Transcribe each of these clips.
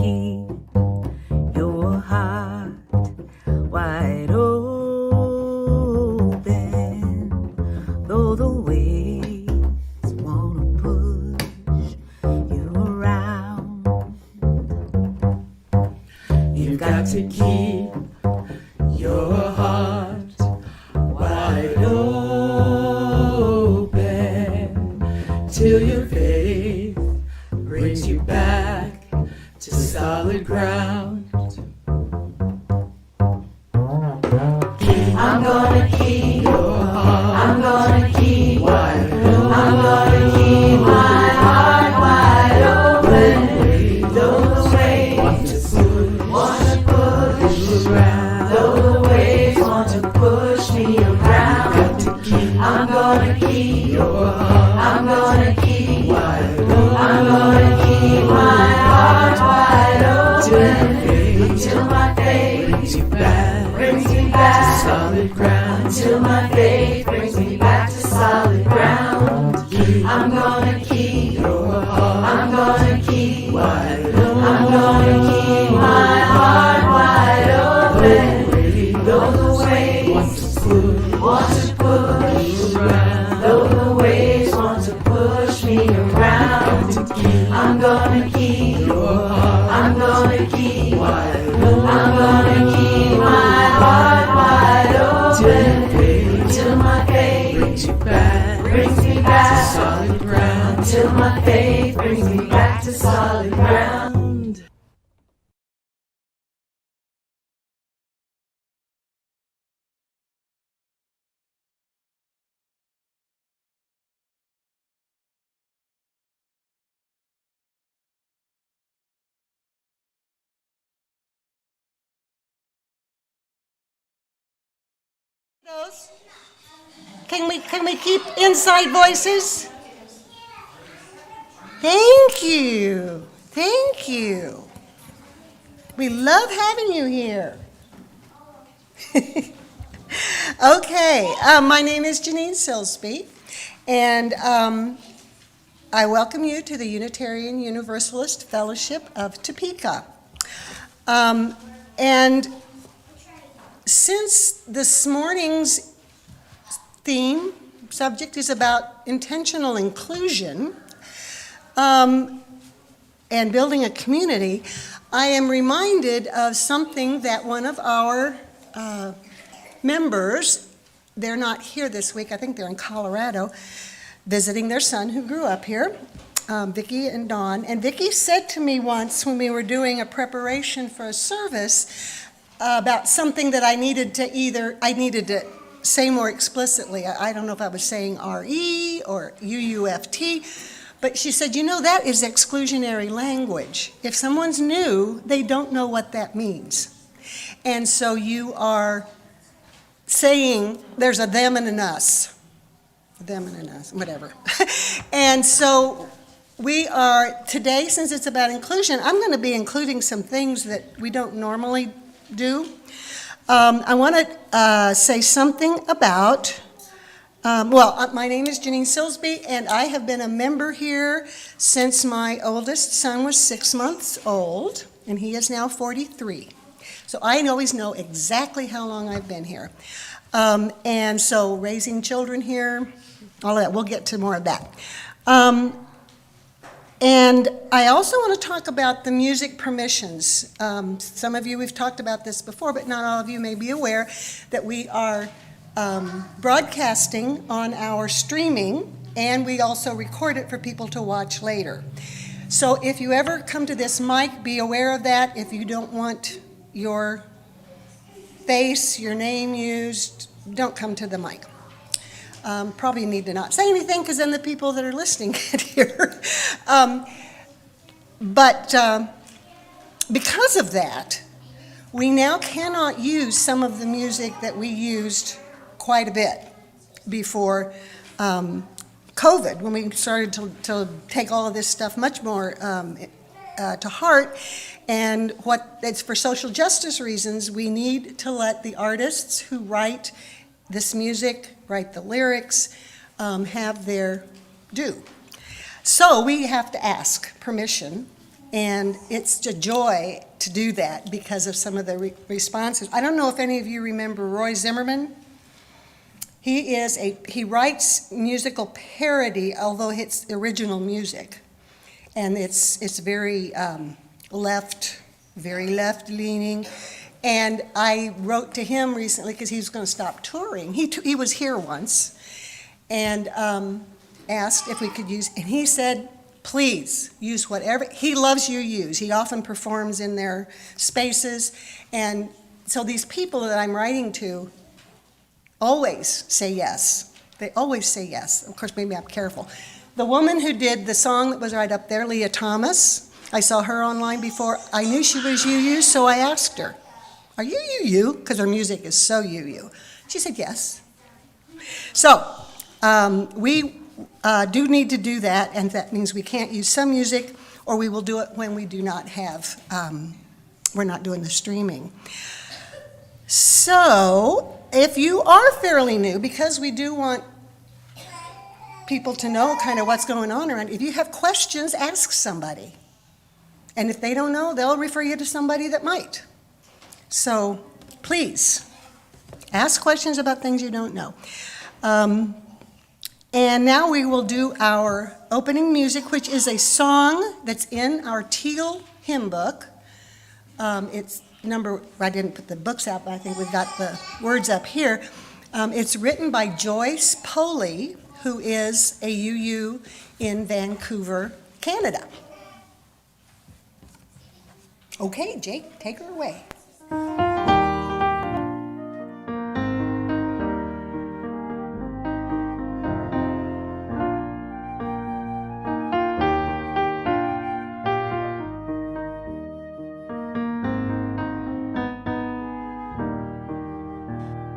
keep your heart wide open, though the waves wanna push you around. You've got to keep your heart wide open till your faith brings you back to solid ground. I'm gonna keep your heart. I'm gonna keep wide open. I'm gonna keep my heart wide open. Though the waves want to push around, though the waves want to push me around, I'm gonna keep your heart. I'm gonna keep wide open. I'm gonna keep my heart wide open until my faith brings me back to solid ground. Until my faith brings me back to solid ground. I'm gonna keep your heart. I'm gonna keep wide open. I'm gonna keep my heart wide open. Though the waves want to push around, though the waves want to push me around, I'm gonna keep your heart. I'm gonna keep wide open. I'm gonna keep my heart wide open till my faith brings me back to solid ground. Till my faith brings me back to solid ground. Can we keep inside voices? Thank you. Thank you. We love having you here. Okay, my name is Janine Silsby, and I welcome you to the Unitarian Universalist Fellowship of Topeka. And since this morning's subject is about intentional inclusion and building a community, I am reminded of something that one of our members, they're not here this week, I think they're in Colorado, visiting their son who grew up here, Vicki and Dawn. And Vicki said to me once when we were doing a preparation for a service about something that I needed to say more explicitly. I don't know if I was saying RE or UUFT, but she said, you know, that is exclusionary language. If someone's new, they don't know what that means. And so you are saying there's a them and an us. Them and an us, whatever. And so we are, today, since it's about inclusion, I'm going to be including some things that we don't normally do. I want to say something about, my name is Janine Silsby, and I have been a member here since my oldest son was 6 months old, and he is now 43. So I always know exactly how long I've been here. And so raising children here, all of that, we'll get to more of that. And I also want to talk about the music permissions. Some of you, we've talked about this before, but not all of you may be aware that we are broadcasting on our streaming, and we also record it for people to watch later. So if you ever come to this mic, be aware of that. If you don't want your face, your name used, don't come to the mic. Probably need to not say anything because then the people that are listening get here. But because of that, we now cannot use some of the music that we used quite a bit before COVID, when we started to take all of this stuff much more to heart. And what it's for social justice reasons, we need to let the artists who write this music, write the lyrics, have their due. So we have to ask permission And it's a joy to do that because of some of the responses. I don't know if any of you remember Roy Zimmerman. He writes musical parody, although it's original music. And it's very very left-leaning. And I wrote to him recently because he was going to stop touring. He was here once and asked if we could use, and he said, please use whatever. He loves UUs. He often performs in their spaces. And so these people that I'm writing to always say yes. They always say yes. Of course, maybe I'm careful. The woman who did the song that was right up there, Leah Thomas, I saw her online before. I knew she was UU, so I asked her, are you UU? Because her music is so UU. She said yes. So we do need to do that, and that means we can't use some music, or we will do it when we do not have, we're not doing the streaming. So if you are fairly new, because we do want people to know kind of what's going on around, if you have questions, ask somebody. And if they don't know, they'll refer you to somebody that might. So please, ask questions about things you don't know. And now we will do our opening music, which is a song that's in our Teal hymn book. It's I didn't put the books out, but I think we've got the words up here. It's written by Joyce Poley, who is a UU in Vancouver, Canada. Okay, Jake, take her away.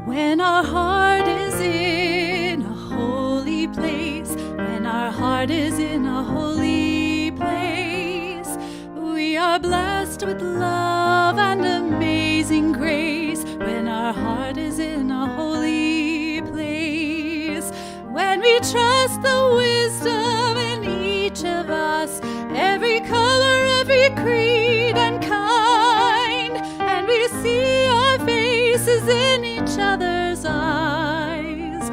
When our heart is in a holy place, when our heart is in a holy place, we are blessed with love and amazing grace. When our heart is in a holy place, when we trust the wisdom in each of us, every color, every creed and kind, and we see our faces in each other's eyes,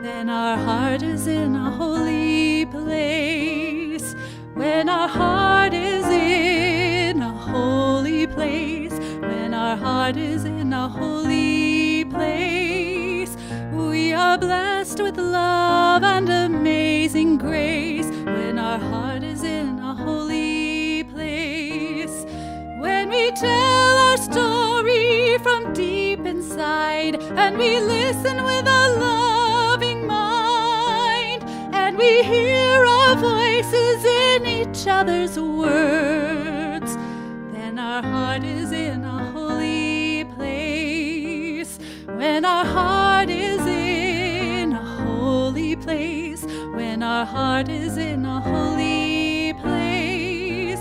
then our heart is in a holy place. When our heart is in a holy place, when our heart is in a holy place, we are blessed with love and amazing grace. When our heart is in a holy place, when we tell our story from deep inside, and we listen with a loving mind, and we hear our voices in each other's words, then our heart is in a holy place. When our heart is in a holy place, when our heart is in a holy place,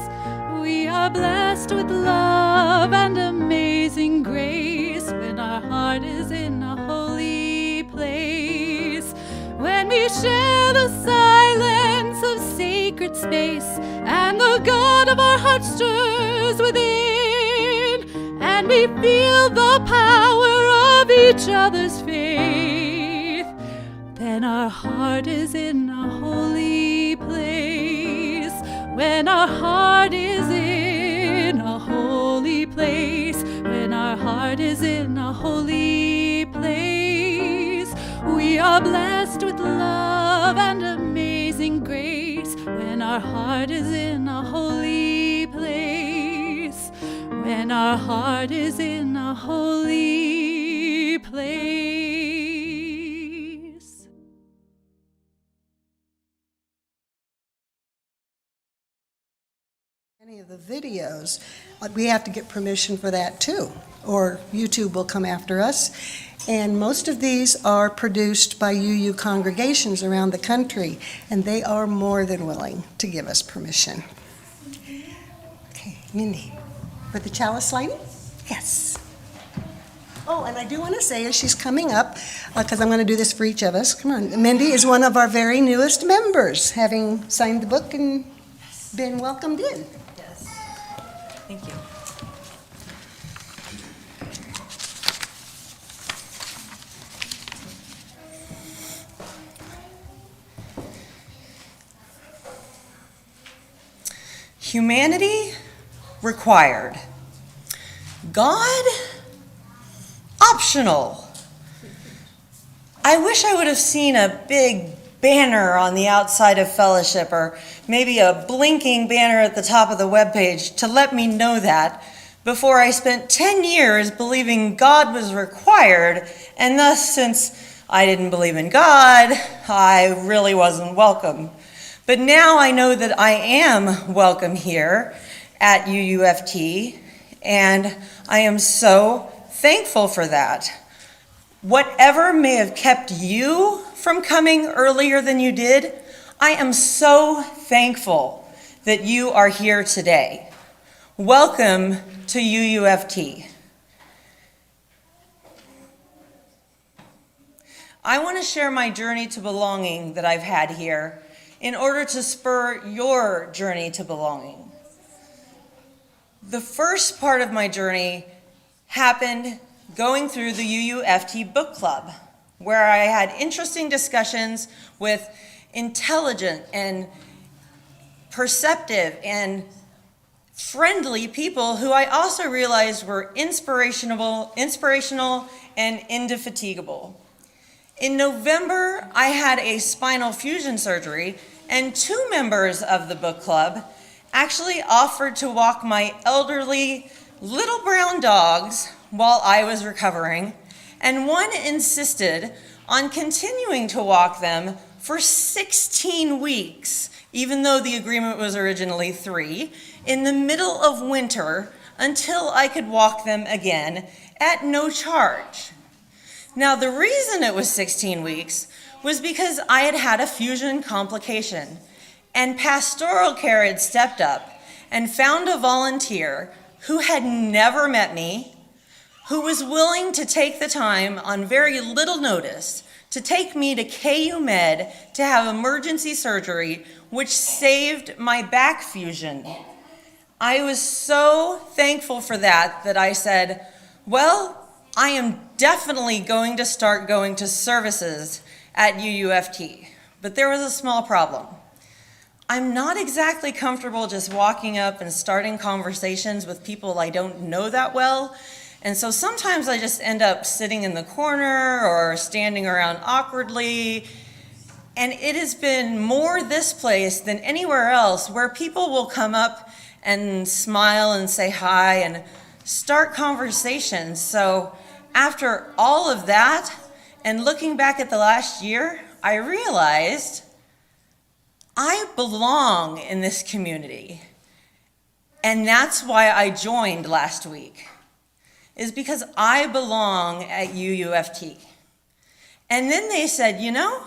we are blessed with love and amazing grace. When our heart is in a holy place, when we share the silence of sacred space, and the God of our heart stirs within, and we feel the power of each other's faith, then our heart is in a holy place. When our heart is in a holy place, when our heart is in a holy place, we are blessed with love and amazing grace. When our heart is in a holy place, when our heart is in a holy place. Any of the videos, we have to get permission for that too, or YouTube will come after us. And most of these are produced by UU congregations around the country, and they are more than willing to give us permission. Okay, Mindy, with the chalice sliding? Yes. Oh, and I do want to say, as she's coming up, because I'm going to do this for each of us, come on, Mindy is one of our very newest members, having signed the book and been welcomed in. Yes. Humanity required. God optional. I wish I would have seen a big banner on the outside of fellowship, or maybe a blinking banner at the top of the webpage to let me know that before I spent 10 years believing God was required, and thus, since I didn't believe in God, I really wasn't welcome. But now I know that I am welcome here at UUFT, and I am so thankful for that. Whatever may have kept you from coming earlier than you did, I am so thankful that you are here today. Welcome to UUFT. I want to share my journey to belonging that I've had here in order to spur your journey to belonging. The first part of my journey happened going through the UUFT book club, where I had interesting discussions with intelligent and perceptive and friendly people who I also realized were inspirational and indefatigable. In November, I had a spinal fusion surgery, and 2 members of the book club actually offered to walk my elderly little brown dogs while I was recovering, and one insisted on continuing to walk them for 16 weeks, even though the agreement was originally 3, in the middle of winter until I could walk them again at no charge. Now, the reason it was 16 weeks was because I had had a fusion complication, and pastoral care had stepped up and found a volunteer who had never met me, who was willing to take the time on very little notice to take me to KU Med to have emergency surgery, which saved my back fusion. I was so thankful for that I said, well, I am definitely going to start going to services at UUFT. But there was a small problem. I'm not exactly comfortable just walking up and starting conversations with people I don't know that well. And so sometimes I just end up sitting in the corner or standing around awkwardly. And it has been more this place than anywhere else where people will come up and smile and say hi and start conversations. So after all of that, and looking back at the last year, I realized I belong in this community. And that's why I joined last week, is because I belong at UUFT. And then they said, you know,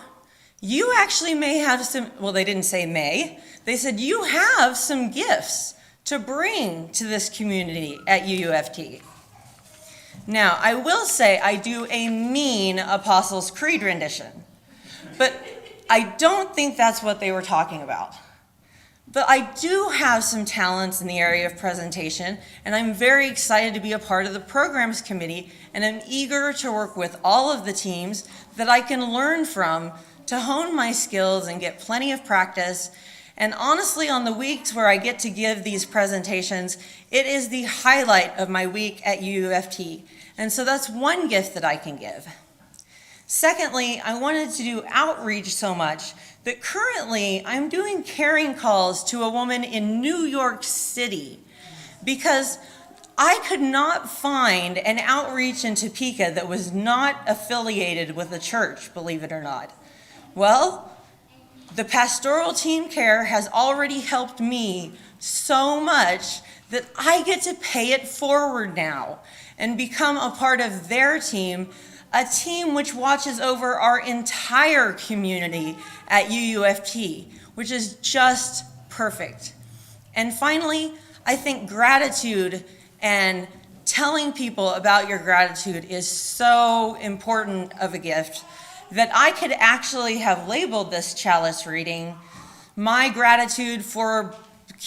you actually may have some, well, they didn't say may, they said you have some gifts to bring to this community at UUFT. Now, I will say I do a mean Apostles' Creed rendition, but I don't think that's what they were talking about. But I do have some talents in the area of presentation, and I'm very excited to be a part of the programs committee, and I'm eager to work with all of the teams that I can learn from to hone my skills and get plenty of practice. And honestly, on the weeks where I get to give these presentations, it is the highlight of my week at UUFT. And so that's one gift that I can give. Secondly, I wanted to do outreach so much that currently I'm doing caring calls to a woman in New York City because I could not find an outreach in Topeka that was not affiliated with a church, believe it or not. Well, the pastoral team care has already helped me so much that I get to pay it forward now and become a part of their team, a team which watches over our entire community at UUFT, which is just perfect. And finally, I think gratitude and telling people about your gratitude is so important of a gift that I could actually have labeled this chalice reading, My Gratitude for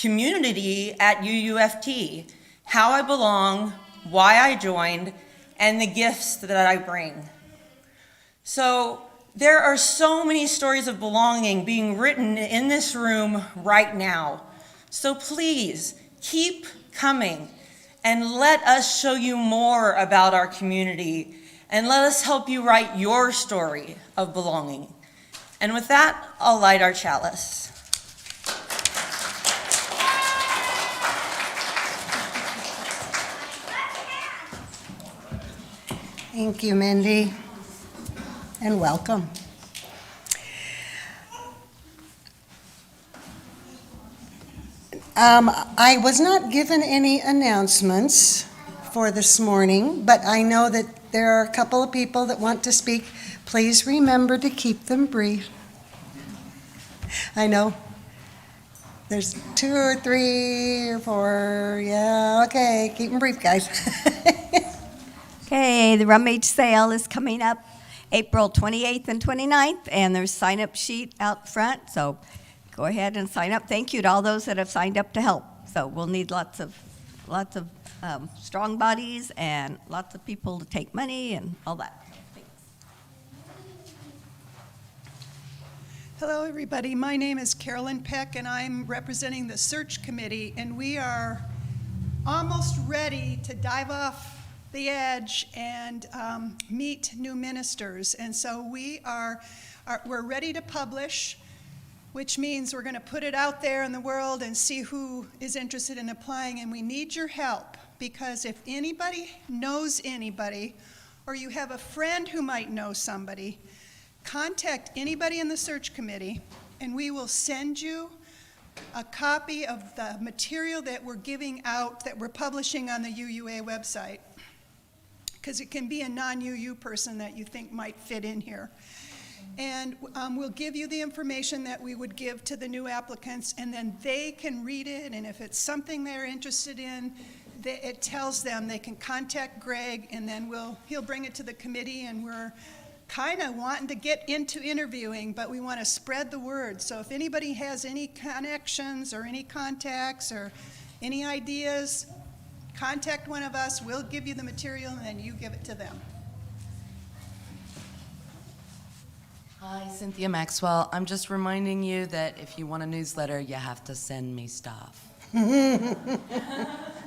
Community at UUFT, How I Belong, Why I Joined, and the Gifts that I Bring. So there are so many stories of belonging being written in this room right now. So please keep coming and let us show you more about our community and let us help you write your story of belonging. And with that, I'll light our chalice. Thank you, Mindy, and welcome. I was not given any announcements for this morning, but I know that there are a couple of people that want to speak. Please remember to keep them brief. I know there's 2 or 3 or 4. Yeah, okay, keep them brief, guys. Okay, the rummage sale is coming up April 28th and 29th, and there's a sign-up sheet out front, so go ahead and sign up. Thank you to all those that have signed up to help. So we'll need lots of strong bodies and lots of people to take money and all that. Thanks. Hello, everybody. My name is Carolyn Peck, and I'm representing the search committee, and we are almost ready to dive off the edge and meet new ministers. And so we're ready to publish, which means we're going to put it out there in the world and see who is interested in applying. And we need your help, because if anybody knows anybody, or you have a friend who might know somebody, contact anybody in the search committee, and we will send you a copy of the material that we're giving out, that we're publishing on the UUA website, because it can be a non-UU person that you think might fit in here. And we'll give you the information that we would give to the new applicants, and then they can read it, and if it's something they're interested in, it tells them they can contact Greg, and then he'll bring it to the committee, and we're kind of wanting to get into interviewing, but we want to spread the word. So if anybody has any connections or any contacts or any ideas, contact one of us. We'll give you the material, and then you give it to them. Hi, Cynthia Maxwell. I'm just reminding you that if you want a newsletter, you have to send me stuff. Try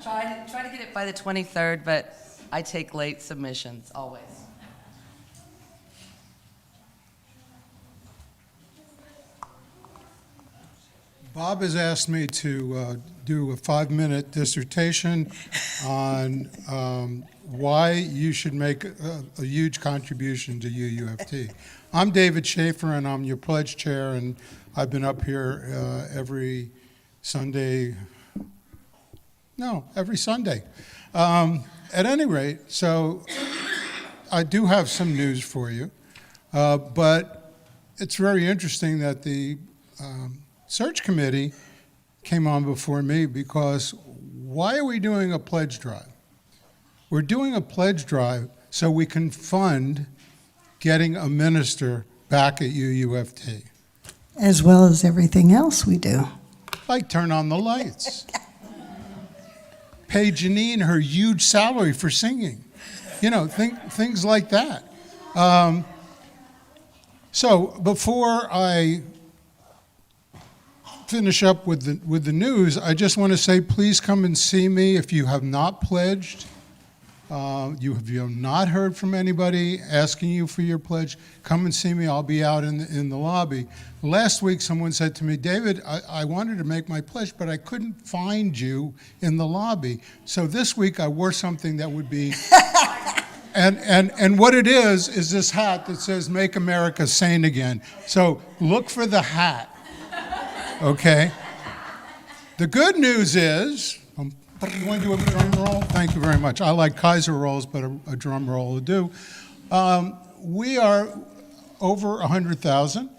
to get it by the 23rd, but I take late submissions, always. Bob has asked me to do a 5-minute dissertation on why you should make a huge contribution to UUFT. I'm David Schaeffer, and I'm your pledge chair, and I've been up here every Sunday. At any rate, so I do have some news for you, but it's very interesting that the search committee came on before me, because why are we doing a pledge drive? We're doing a pledge drive so we can fund getting a minister back at UUFT. As well as everything else we do. Like turn on the lights. Pay Janine her huge salary for singing. You know, things like that. So before I finish up with the news, I just want to say, please come and see me if you have not pledged. You have not heard from anybody asking you for your pledge. Come and see me. I'll be out in the lobby. Last week, someone said to me, David, I wanted to make my pledge, but I couldn't find you in the lobby. So this week, I wore something that would be. And what it is this hat that says "Make America Sane Again." So look for the hat. Okay. The good news is, you want to do a drum roll? Thank you very much. I like Kaiser rolls, but a drum roll will do. We are over 100,000.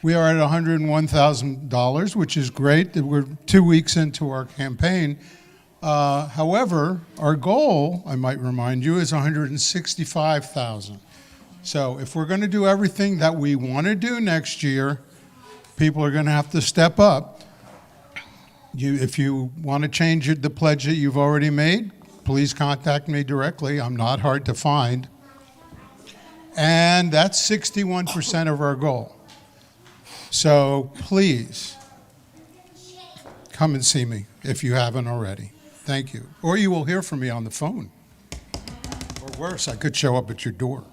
We are at $101,000, which is great. We're 2 weeks into our campaign. However, our goal, I might remind you, is 165,000. So if we're going to do everything that we want to do next year, people are going to have to step up. If you want to change the pledge that you've already made, please contact me directly. I'm not hard to find. And that's 61% of our goal. So please, come and see me if you haven't already. Thank you. Or you will hear from me on the phone. Or worse, I could show up at your door.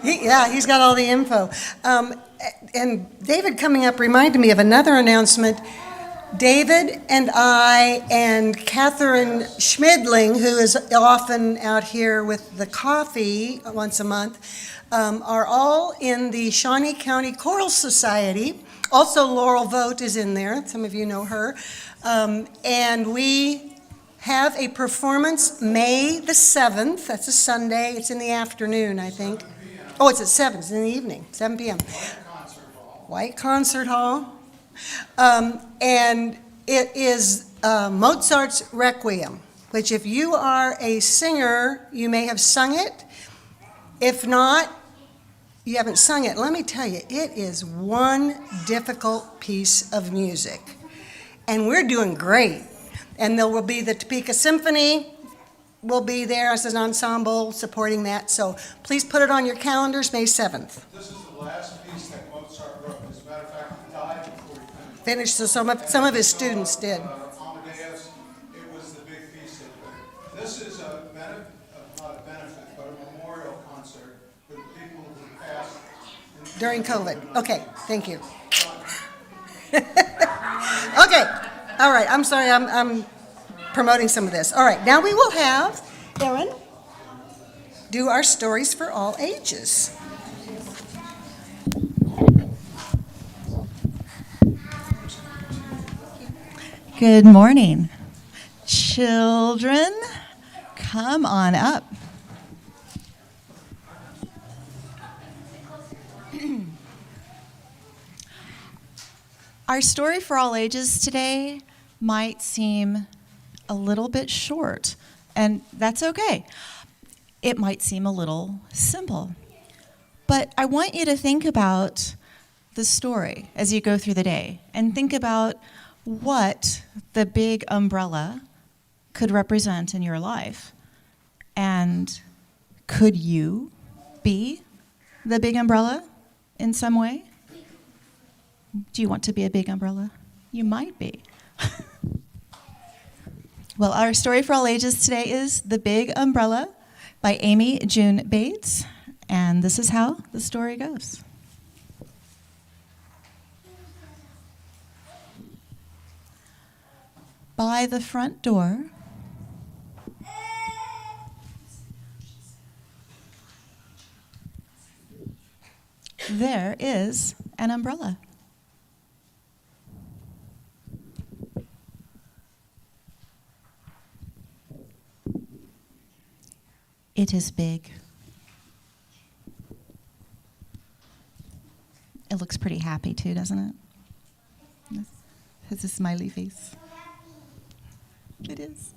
He's got all the info. And David coming up reminded me of another announcement. David and I and Catherine Schmidling, who is often out here with the coffee once a month, are all in the Shawnee County Choral Society. Also, Laurel Vogt is in there. Some of you know her. And we have a performance May the 7th. That's a Sunday. It's in the afternoon, I think. Oh, it's at 7. It's in the evening, 7 p.m. White Concert Hall. And it is Mozart's Requiem, which if you are a singer, you may have sung it. If not, you haven't sung it. Let me tell you, it is one difficult piece of music. And we're doing great. And there will be the Topeka Symphony will be there as an ensemble supporting that. So please put it on your calendars, May 7th. This is the last piece that Mozart wrote. As a matter of fact, he died before he finished. So some of his students did. Amadeus, it was the big piece that he played. This is not a benefit, but a memorial concert for the people who passed. During COVID. Okay, thank you. Okay, all right, I'm sorry, I'm promoting some of this. All right, now we will have Erin do our stories for all ages. Good morning. Children, come on up. Our story for all ages today might seem a little bit short, and that's okay. It might seem a little simple. But I want you to think about the story as you go through the day, and think about what the big umbrella could represent in your life. And could you be the big umbrella in some way? Do you want to be a big umbrella? You might be. Well, our story for all ages today is The Big Umbrella by Amy June Bates, and this is how the story goes. By the front door, there is an umbrella. It is big. It looks pretty happy too, doesn't it? It's a smiley face. It is.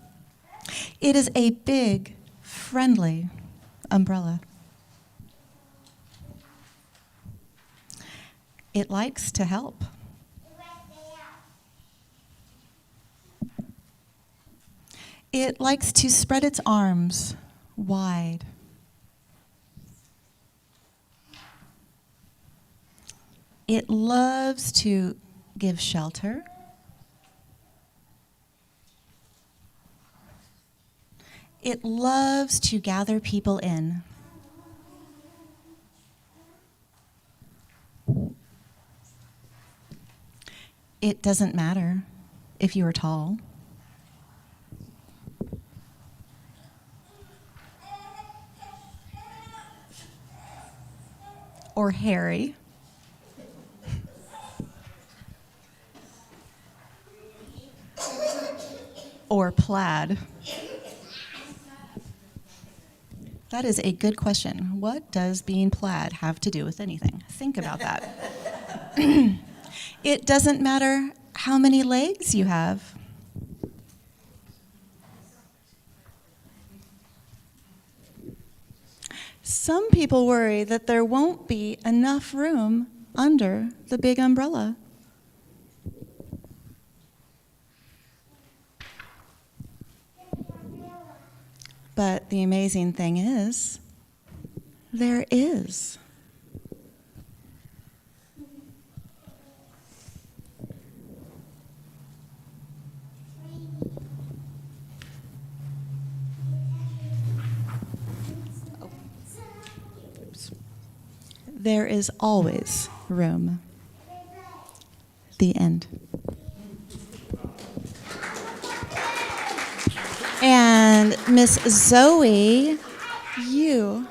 It is a big, friendly umbrella. It likes to help. It likes to spread its arms wide. It loves to give shelter. It loves to gather people in. It doesn't matter if you are tall. Or hairy. Or plaid. That is a good question. What does being plaid have to do with anything? Think about that. It doesn't matter how many legs you have. Some people worry that there won't be enough room under the big umbrella. But the amazing thing is, there is. there is always room. The end. And Miss Zoe, you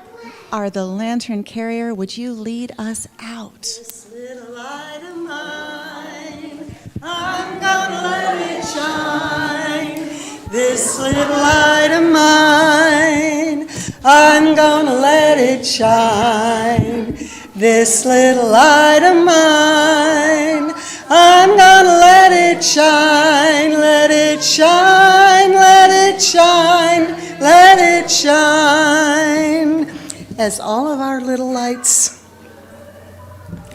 are the lantern carrier. Would you lead us out? This little light of mine, I'm gonna let it shine. This little light of mine, I'm gonna let it shine. This little light of mine, I'm gonna let it shine, let it shine, let it shine, let it shine. As all of our little lights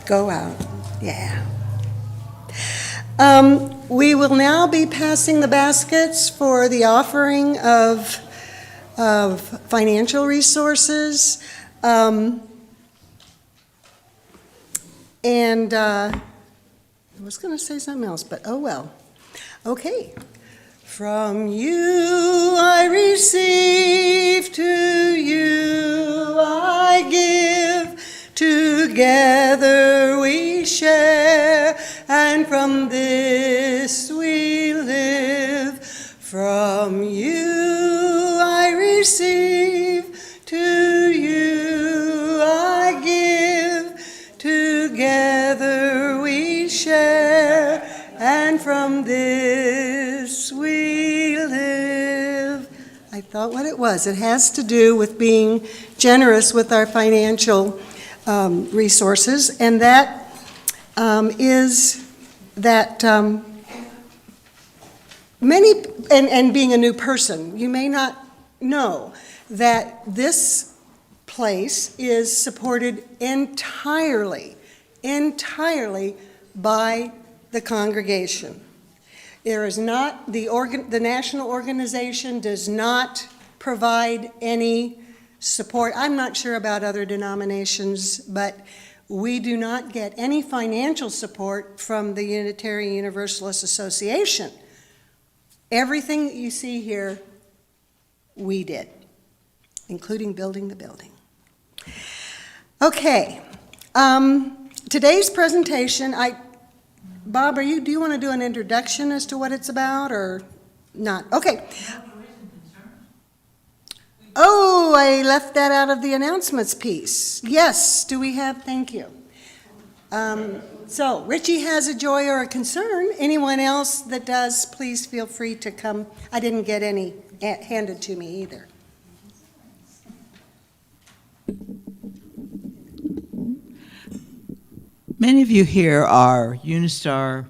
go out. Yeah. We will now be passing the baskets for the offering of financial resources. I was going to say something else, but oh well. Okay. From you I receive, to you I give. Together we share, and from this we live. From you I receive, to you I give. Together we share, and from this we live. I thought what it was. It has to do with being generous with our financial resources, and that is that many, and being a new person, you may not know that this place is supported entirely by the congregation. There is not, the national organization does not provide any support. I'm not sure about other denominations, but we do not get any financial support from the Unitarian Universalist Association. Everything that you see here, we did, including building the building. Okay, today's presentation, Bob, do you want to do an introduction as to what it's about, or not? Okay. Oh, I left that out of the announcements piece. Yes, do we have, thank you. So, Richie has a joy or a concern. Anyone else that does, please feel free to come. I didn't get any handed to me either. Many of you here are Unistar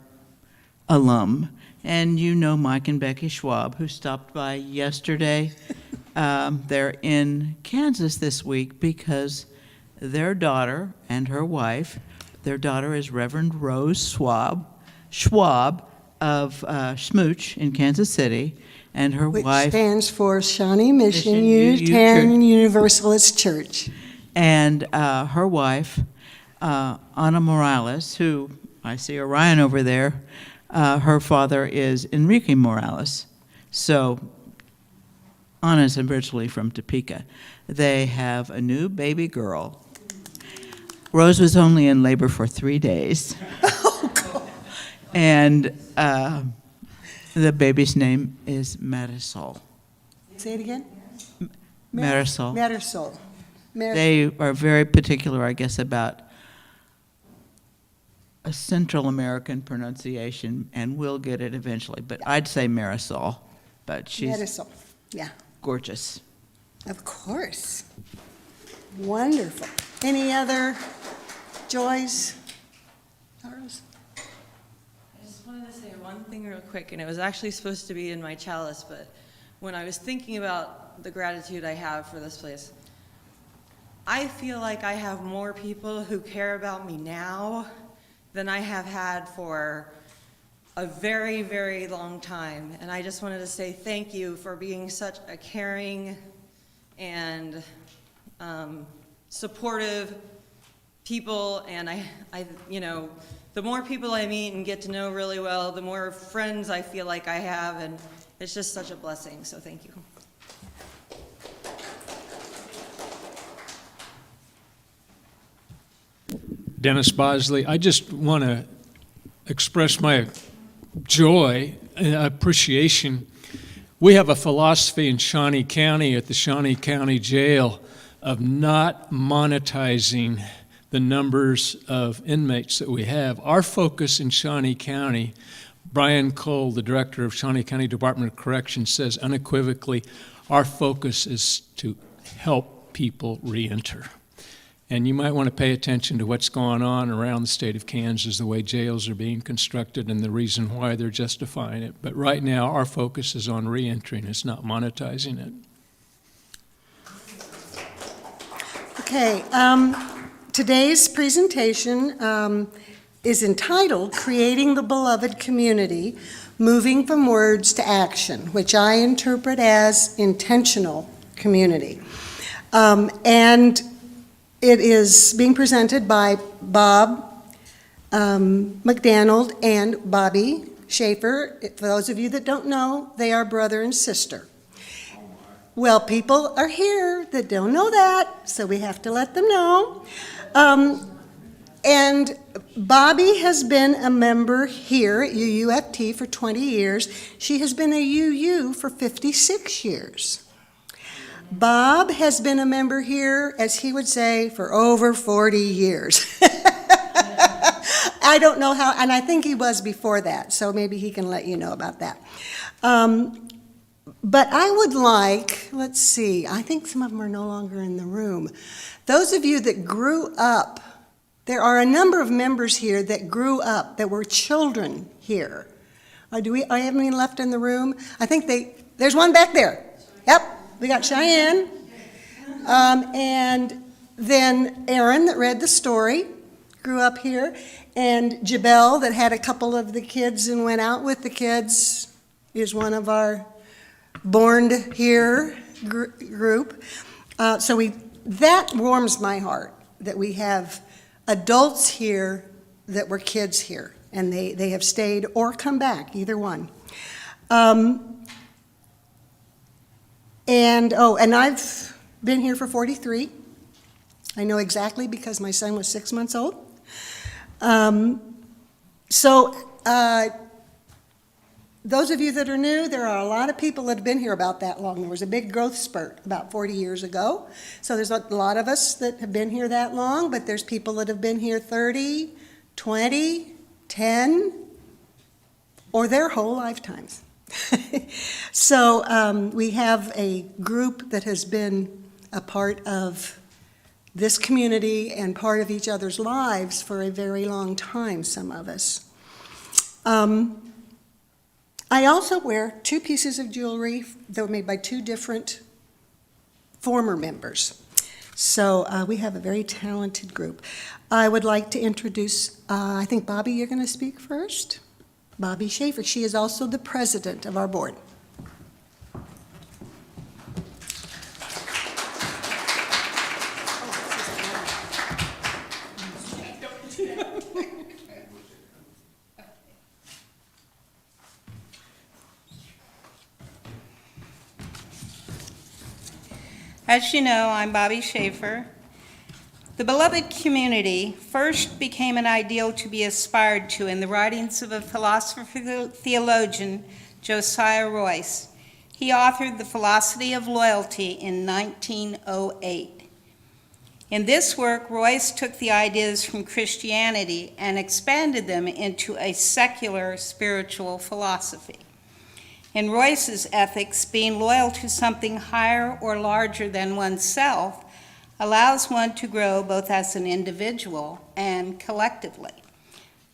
alum, and you know Mike and Becky Schwab, who stopped by yesterday. They're in Kansas this week because their daughter and her wife, their daughter is Reverend Rose Schwab of Smooch in Kansas City, and her Which wife stands for Shawnee Mission Mission Unitarian Universalist Church. and her wife, Ana Morales, who I see Orion over there. Her father is Enrique Morales. So Ana's originally from Topeka. They have a new baby girl. Rose was only in labor for 3 days. And the baby's name is Marisol. Say it again? Marisol. Marisol. They are very particular, I guess, about a Central American pronunciation, and we'll get it eventually. But I'd say Marisol, but she's Marisol, yeah. gorgeous. Of course. Wonderful. Any other joys? Charles? I just wanted to say one thing real quick, and it was actually supposed to be in my chalice, but when I was thinking about the gratitude I have for this place, I feel like I have more people who care about me now than I have had for a very, very long time. And I just wanted to say thank you for being such a caring and supportive people. And I, the more people I meet and get to know really well, the more friends I feel like I have, and it's just such a blessing. So thank you. Dennis Bosley. I just want to express my joy and appreciation. We have a philosophy in Shawnee County at the Shawnee County Jail of not monetizing the numbers of inmates that we have. Our focus in Shawnee County, Brian Cole, the director of Shawnee County Department of Corrections, says unequivocally, our focus is to help people reenter. And you might want to pay attention to what's going on around the state of Kansas, the way jails are being constructed and the reason why they're justifying it. But right now, our focus is on reentering. It's not monetizing it. Okay, today's presentation is entitled Creating the Beloved Community, Moving from Words to Action, which I interpret as intentional community. And it is being presented by Bob McDaneld and Bobbi Schaeffer. For those of you that don't know, they are brother and sister. Well, people are here that don't know that, so we have to let them know. And Bobbi has been a member here at UUFT for 20 years. She has been a UU for 56 years. Bob has been a member here, as he would say, for over 40 years. I don't know how, and I think he was before that, so maybe he can let you know about that. But I would like, let's see, I think some of them are no longer in the room. Those of you that grew up, there are a number of members here that grew up, that were children here. I have any left in the room? I think there's one back there. Yep. We got Cheyenne, and then Aaron that read the story, grew up here, and Jabel that had a couple of the kids and went out with the kids is one of our born here group. That warms my heart that we have adults here that were kids here, and they have stayed or come back, either one. And I've been here for 43. I know exactly because my son was 6 months old. Those of you that are new, there are a lot of people that have been here about that long. There was a big growth spurt about 40 years ago. So there's a lot of us that have been here that long, but there's people that have been here 30, 20, 10, or their whole lifetimes. So we have a group that has been a part of this community and part of each other's lives for a very long time, some of us. I also wear 2 pieces of jewelry that were made by 2 different former members. So we have a very talented group. I would like to introduce, I think Bobbi, you're going to speak first. Bobbi Schaeffer. She is also the president of our board. As you know, I'm Bobbi Schaeffer. The beloved community first became an ideal to be aspired to in the writings of a philosopher theologian, Josiah Royce. He authored The Philosophy of Loyalty in 1908. In this work, Royce took the ideas from Christianity and expanded them into a secular spiritual philosophy. In Royce's ethics, being loyal to something higher or larger than oneself allows one to grow both as an individual and collectively.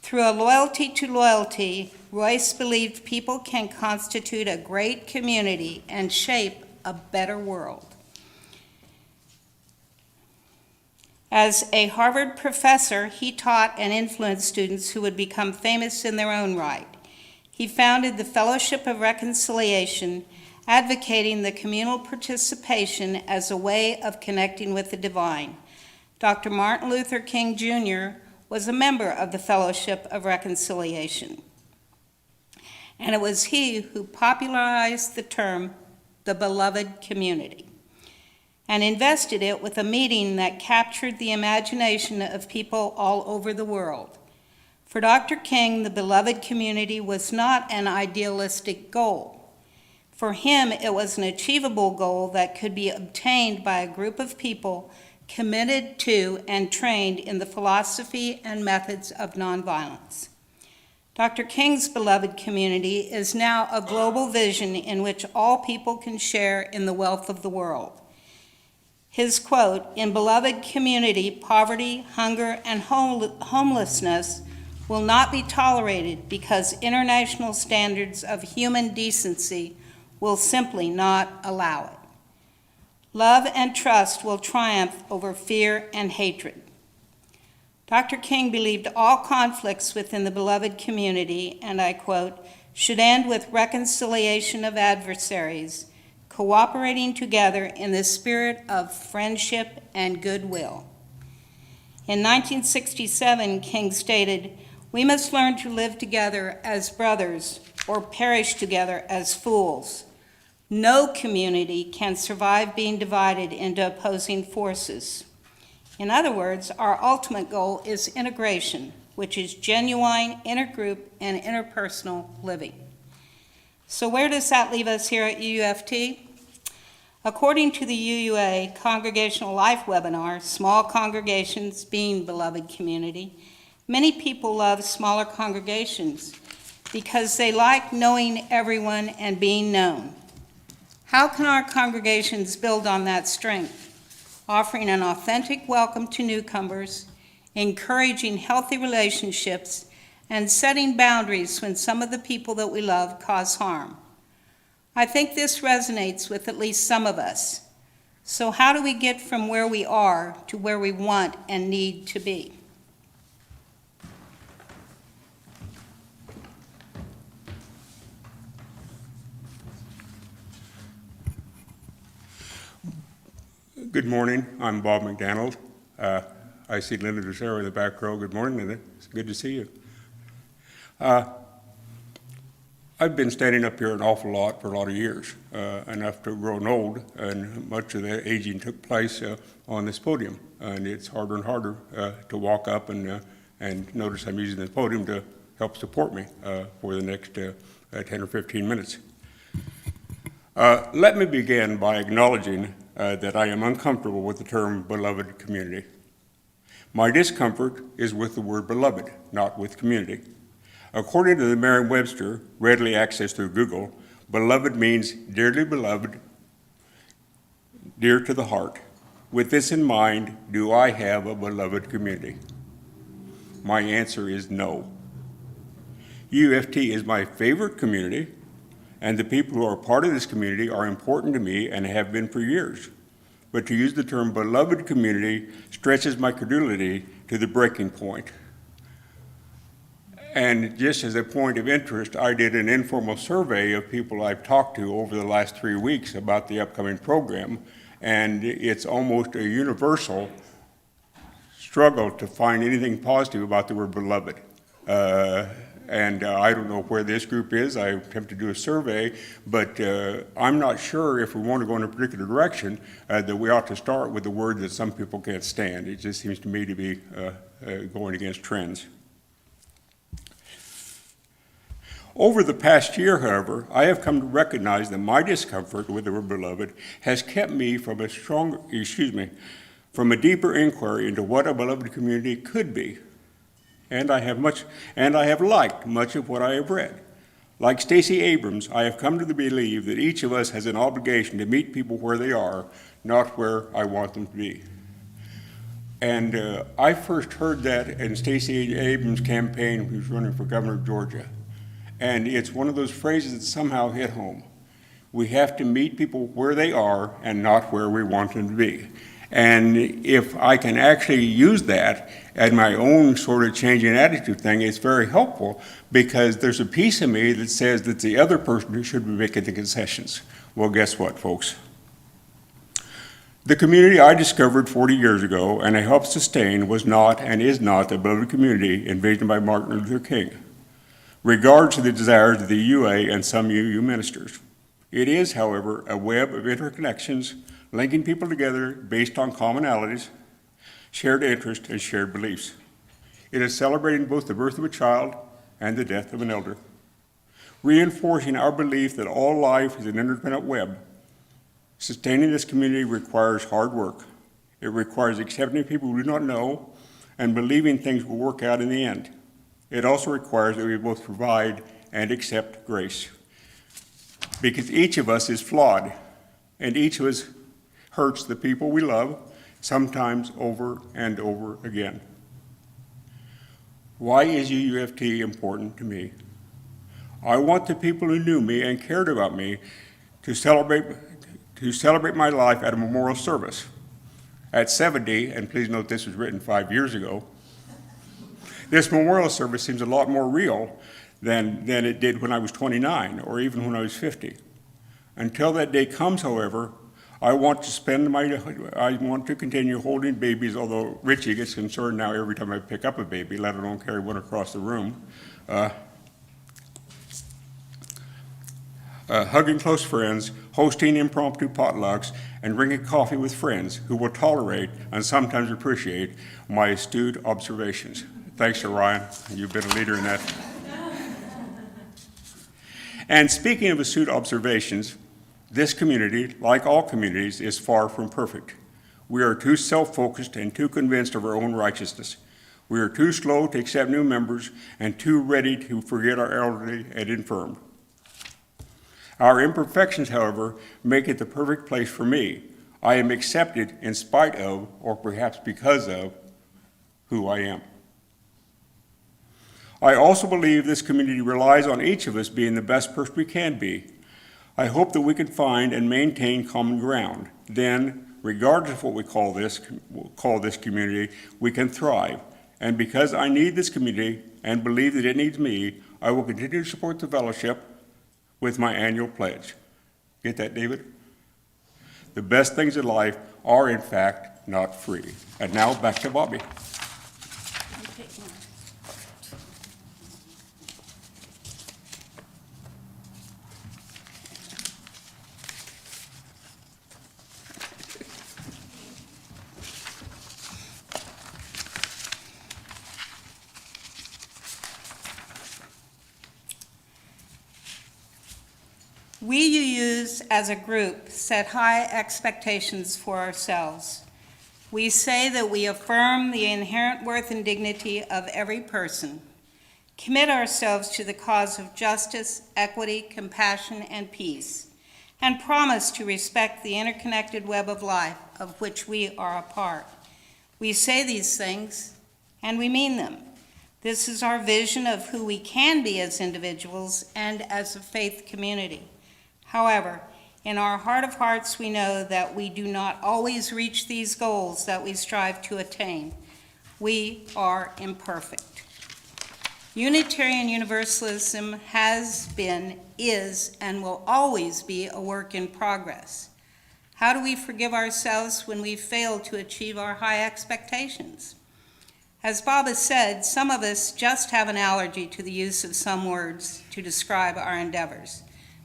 Through a loyalty to loyalty, Royce believed people can constitute a great community and shape a better world. As a Harvard professor, he taught and influenced students who would become famous in their own right. He founded the Fellowship of Reconciliation, advocating the communal participation as a way of connecting with the divine. Dr. Martin Luther King Jr. was a member of the Fellowship of Reconciliation. And it was he who popularized the term, the beloved community. and invested it with a meeting that captured the imagination of people all over the world. For Dr. King, the beloved community was not an idealistic goal. For him, it was an achievable goal that could be obtained by a group of people committed to and trained in the philosophy and methods of nonviolence. Dr. King's beloved community is now a global vision in which all people can share in the wealth of the world. His quote, "In beloved community, poverty, hunger, and homelessness will not be tolerated because international standards of human decency will simply not allow it. Love and trust will triumph over fear and hatred." Dr. King believed all conflicts within the beloved community, and I quote, "should end with reconciliation of adversaries, cooperating together in the spirit of friendship and goodwill." In 1967, King stated, "We must learn to live together as brothers or perish together as fools. No community can survive being divided into opposing forces." In other words, our ultimate goal is integration, which is genuine intergroup and interpersonal living. So where does that leave us here at UUFT? According to the UUA Congregational Life webinar, Small Congregations Being Beloved Community, many people love smaller congregations because they like knowing everyone and being known. How can our congregations build on that strength? Offering an authentic welcome to newcomers, encouraging healthy relationships, and setting boundaries when some of the people that we love cause harm. I think this resonates with at least some of us. So how do we get from where we are to where we want and need to be? Good morning. I'm Bob McDaneld. I see Linda Josiah in the back row. Good morning, Linda. It's good to see you. I've been standing up here an awful lot for a lot of years, enough to have grown old, and much of the aging took place on this podium. And it's harder and harder to walk up and notice I'm using the podium to help support me for the next 10 or 15 minutes. Let me begin by acknowledging that I am uncomfortable with the term beloved community. My discomfort is with the word beloved, not with community. According to the Merriam-Webster, readily accessed through Google, beloved means dearly beloved, dear to the heart. With this in mind, do I have a beloved community? My answer is no. UUFT is my favorite community, and the people who are part of this community are important to me and have been for years. But to use the term beloved community stretches my credulity to the breaking point. And just as a point of interest, I did an informal survey of people I've talked to over the last 3 weeks about the upcoming program, and it's almost a universal struggle to find anything positive about the word beloved. I don't know where this group is. I attempted to do a survey, but I'm not sure if we want to go in a particular direction that we ought to start with the word that some people can't stand. It just seems to me to be going against trends. Over the past year, however, I have come to recognize that my discomfort with the word beloved has kept me from a deeper inquiry into what a beloved community could be. And I have liked much of what I have read. Like Stacey Abrams, I have come to believe that each of us has an obligation to meet people where they are, not where I want them to be. And I first heard that in Stacey Abrams' campaign when he was running for governor of Georgia. And it's one of those phrases that somehow hit home. We have to meet people where they are and not where we want them to be. And if I can actually use that as my own sort of changing attitude thing, it's very helpful because there's a piece of me that says that the other person who should be making the concessions. Well, guess what, folks? The community I discovered 40 years ago and I helped sustain was not and is not the beloved community envisioned by Martin Luther King, regards to the desires of the UA and some UU ministers. It is, however, a web of interconnections, linking people together based on commonalities, shared interests, and shared beliefs. It is celebrating both the birth of a child and the death of an elder, reinforcing our belief that all life is an interdependent web. Sustaining this community requires hard work. It requires accepting people who do not know and believing things will work out in the end. It also requires that we both provide and accept grace. Because each of us is flawed, and each of us hurts the people we love, sometimes over and over again. Why is UUFT important to me? I want the people who knew me and cared about me to celebrate my life at a memorial service. At 70, and please note this was written 5 years ago, this memorial service seems a lot more real than it did when I was 29 or even when I was 50. Until that day comes, however, I want to continue holding babies, although Richie gets concerned now every time I pick up a baby, let alone carry one across the room. Hugging close friends, hosting impromptu potlucks, and drinking coffee with friends who will tolerate and sometimes appreciate my astute observations. Thanks to Ryan, you've been a leader in that. And speaking of astute observations, this community, like all communities, is far from perfect. We are too self-focused and too convinced of our own righteousness. We are too slow to accept new members and too ready to forget our elderly and infirm. Our imperfections, however, make it the perfect place for me. I am accepted in spite of, or perhaps because of, who I am. I also believe this community relies on each of us being the best person we can be. I hope that we can find and maintain common ground. Then, regardless of what we call this community, we can thrive. And because I need this community and believe that it needs me, I will continue to support the fellowship with my annual pledge. Get that, David? The best things in life are, in fact, not free. And now, back to Bobbi. We UUs as a group set high expectations for ourselves. We say that we affirm the inherent worth and dignity of every person, commit ourselves to the cause of justice, equity, compassion, and peace, and promise to respect the interconnected web of life of which we are a part. We say these things, and we mean them. This is our vision of who we can be as individuals and as a faith community. However, in our heart of hearts, we know that we do not always reach these goals that we strive to attain. We are imperfect. Unitarian Universalism has been, is, and will always be a work in progress. How do we forgive ourselves when we fail to achieve our high expectations? As Bob has said, some of us just have an allergy to the use of some words to describe our endeavors.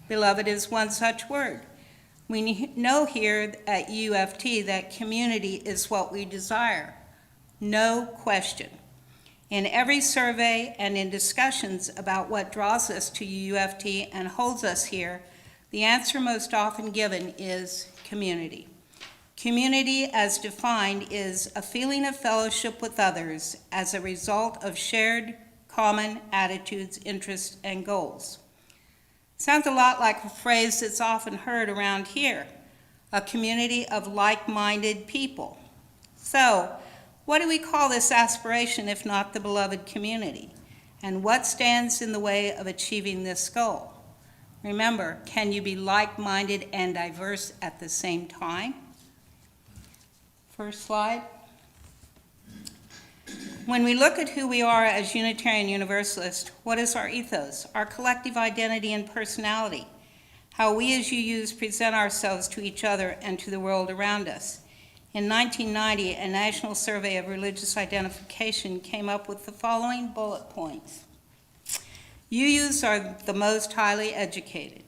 Beloved is one such word. We know here at UUFT that community is what we desire. No question. In every survey and in discussions about what draws us to UUFT and holds us here, the answer most often given is community. Community, as defined, is a feeling of fellowship with others as a result of shared common attitudes, interests, and goals. Sounds a lot like a phrase that's often heard around here, a community of like-minded people. So, what do we call this aspiration if not the beloved community? And what stands in the way of achieving this goal? Remember, can you be like-minded and diverse at the same time? First slide. When we look at who we are as Unitarian Universalists, what is our ethos, our collective identity and personality? How we as UUs present ourselves to each other and to the world around us. In 1990, a national survey of religious identification came up with the following bullet points. UUs are the most highly educated.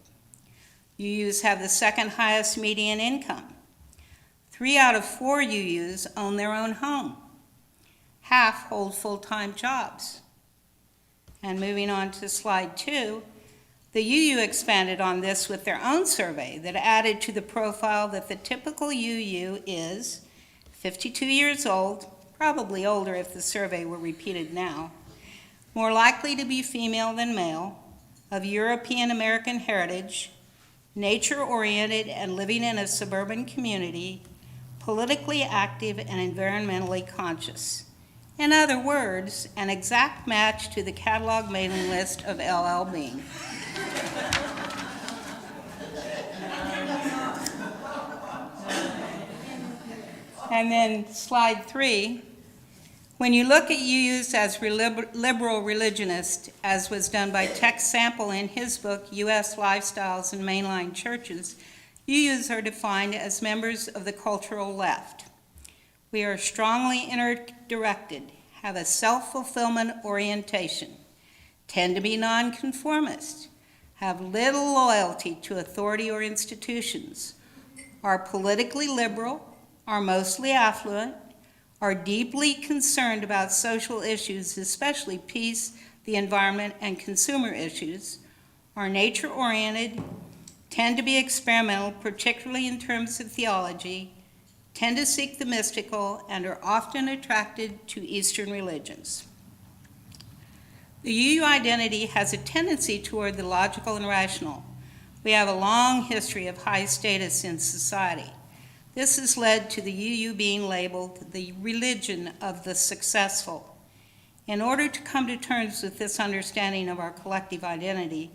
UUs have the second highest median income. 3 out of 4 UUs own their own home. Half hold full-time jobs. And moving on to slide 2, the UU expanded on this with their own survey that added to the profile that the typical UU is 52 years old, probably older if the survey were repeated now, more likely to be female than male, of European American heritage, nature-oriented and living in a suburban community, politically active and environmentally conscious. In other words, an exact match to the catalog mailing list of LL Bean. And then slide 3, when you look at UUs as liberal religionists, as was done by Tex Sample in his book, U.S. Lifestyles in Mainline Churches, UUs are defined as members of the cultural left. We are strongly inner-directed, have a self-fulfillment orientation, tend to be nonconformist, have little loyalty to authority or institutions, are politically liberal, are mostly affluent, are deeply concerned about social issues, especially peace, the environment, and consumer issues, are nature-oriented, tend to be experimental, particularly in terms of theology, tend to seek the mystical, and are often attracted to Eastern religions. The UU identity has a tendency toward the logical and rational. We have a long history of high status in society. This has led to the UU being labeled the religion of the successful. In order to come to terms with this understanding of our collective identity,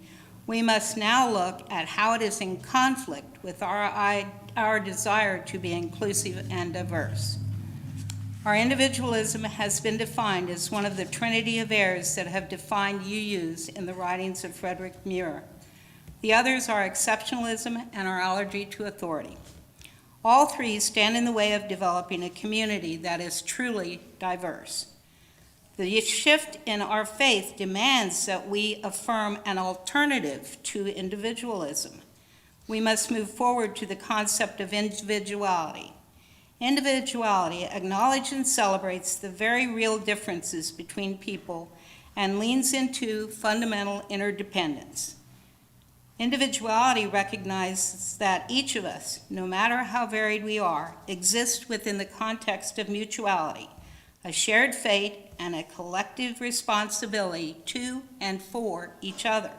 we must now look at how it is in conflict with our desire to be inclusive and diverse. Our individualism has been defined as one of the trinity of errors that have defined UUs in the writings of Frederick Muir. The others are exceptionalism and our allergy to authority. All three stand in the way of developing a community that is truly diverse. The shift in our faith demands that we affirm an alternative to individualism. We must move forward to the concept of individuality. Individuality acknowledges and celebrates the very real differences between people and leans into fundamental interdependence. Individuality recognizes that each of us, no matter how varied we are, exists within the context of mutuality, a shared fate, and a collective responsibility to and for each other.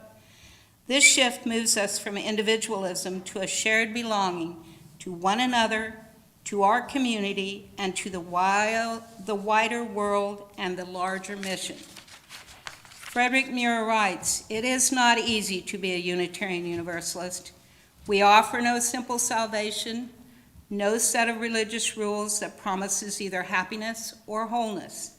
This shift moves us from individualism to a shared belonging to one another, to our community, and to the wider world and the larger mission. Frederick Muir writes, "It is not easy to be a Unitarian Universalist. We offer no simple salvation, no set of religious rules that promises either happiness or wholeness.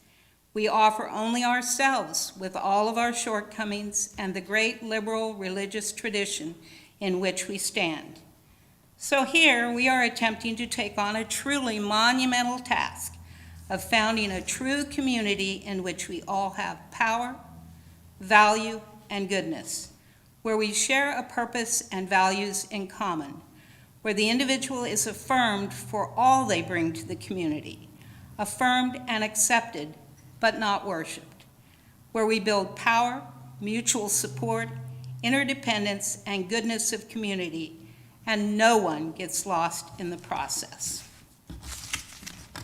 We offer only ourselves with all of our shortcomings and the great liberal religious tradition in which we stand." So here we are attempting to take on a truly monumental task of founding a true community in which we all have power, value, and goodness, where we share a purpose and values in common, where the individual is affirmed for all they bring to the community, affirmed and accepted, but not worshiped, where we build power, mutual support, interdependence, and goodness of community, and no one gets lost in the process.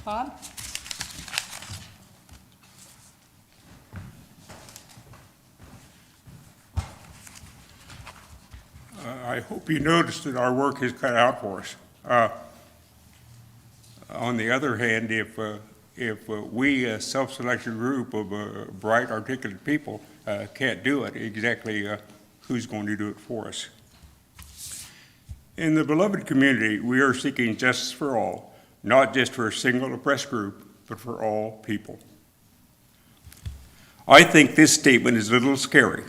Bob? I hope you noticed that our work is cut out for us. On the other hand, if we, a self-selected group of bright, articulate people, can't do it, exactly who's going to do it for us? In the beloved community, we are seeking justice for all, not just for a single oppressed group, but for all people. I think this statement is a little scary.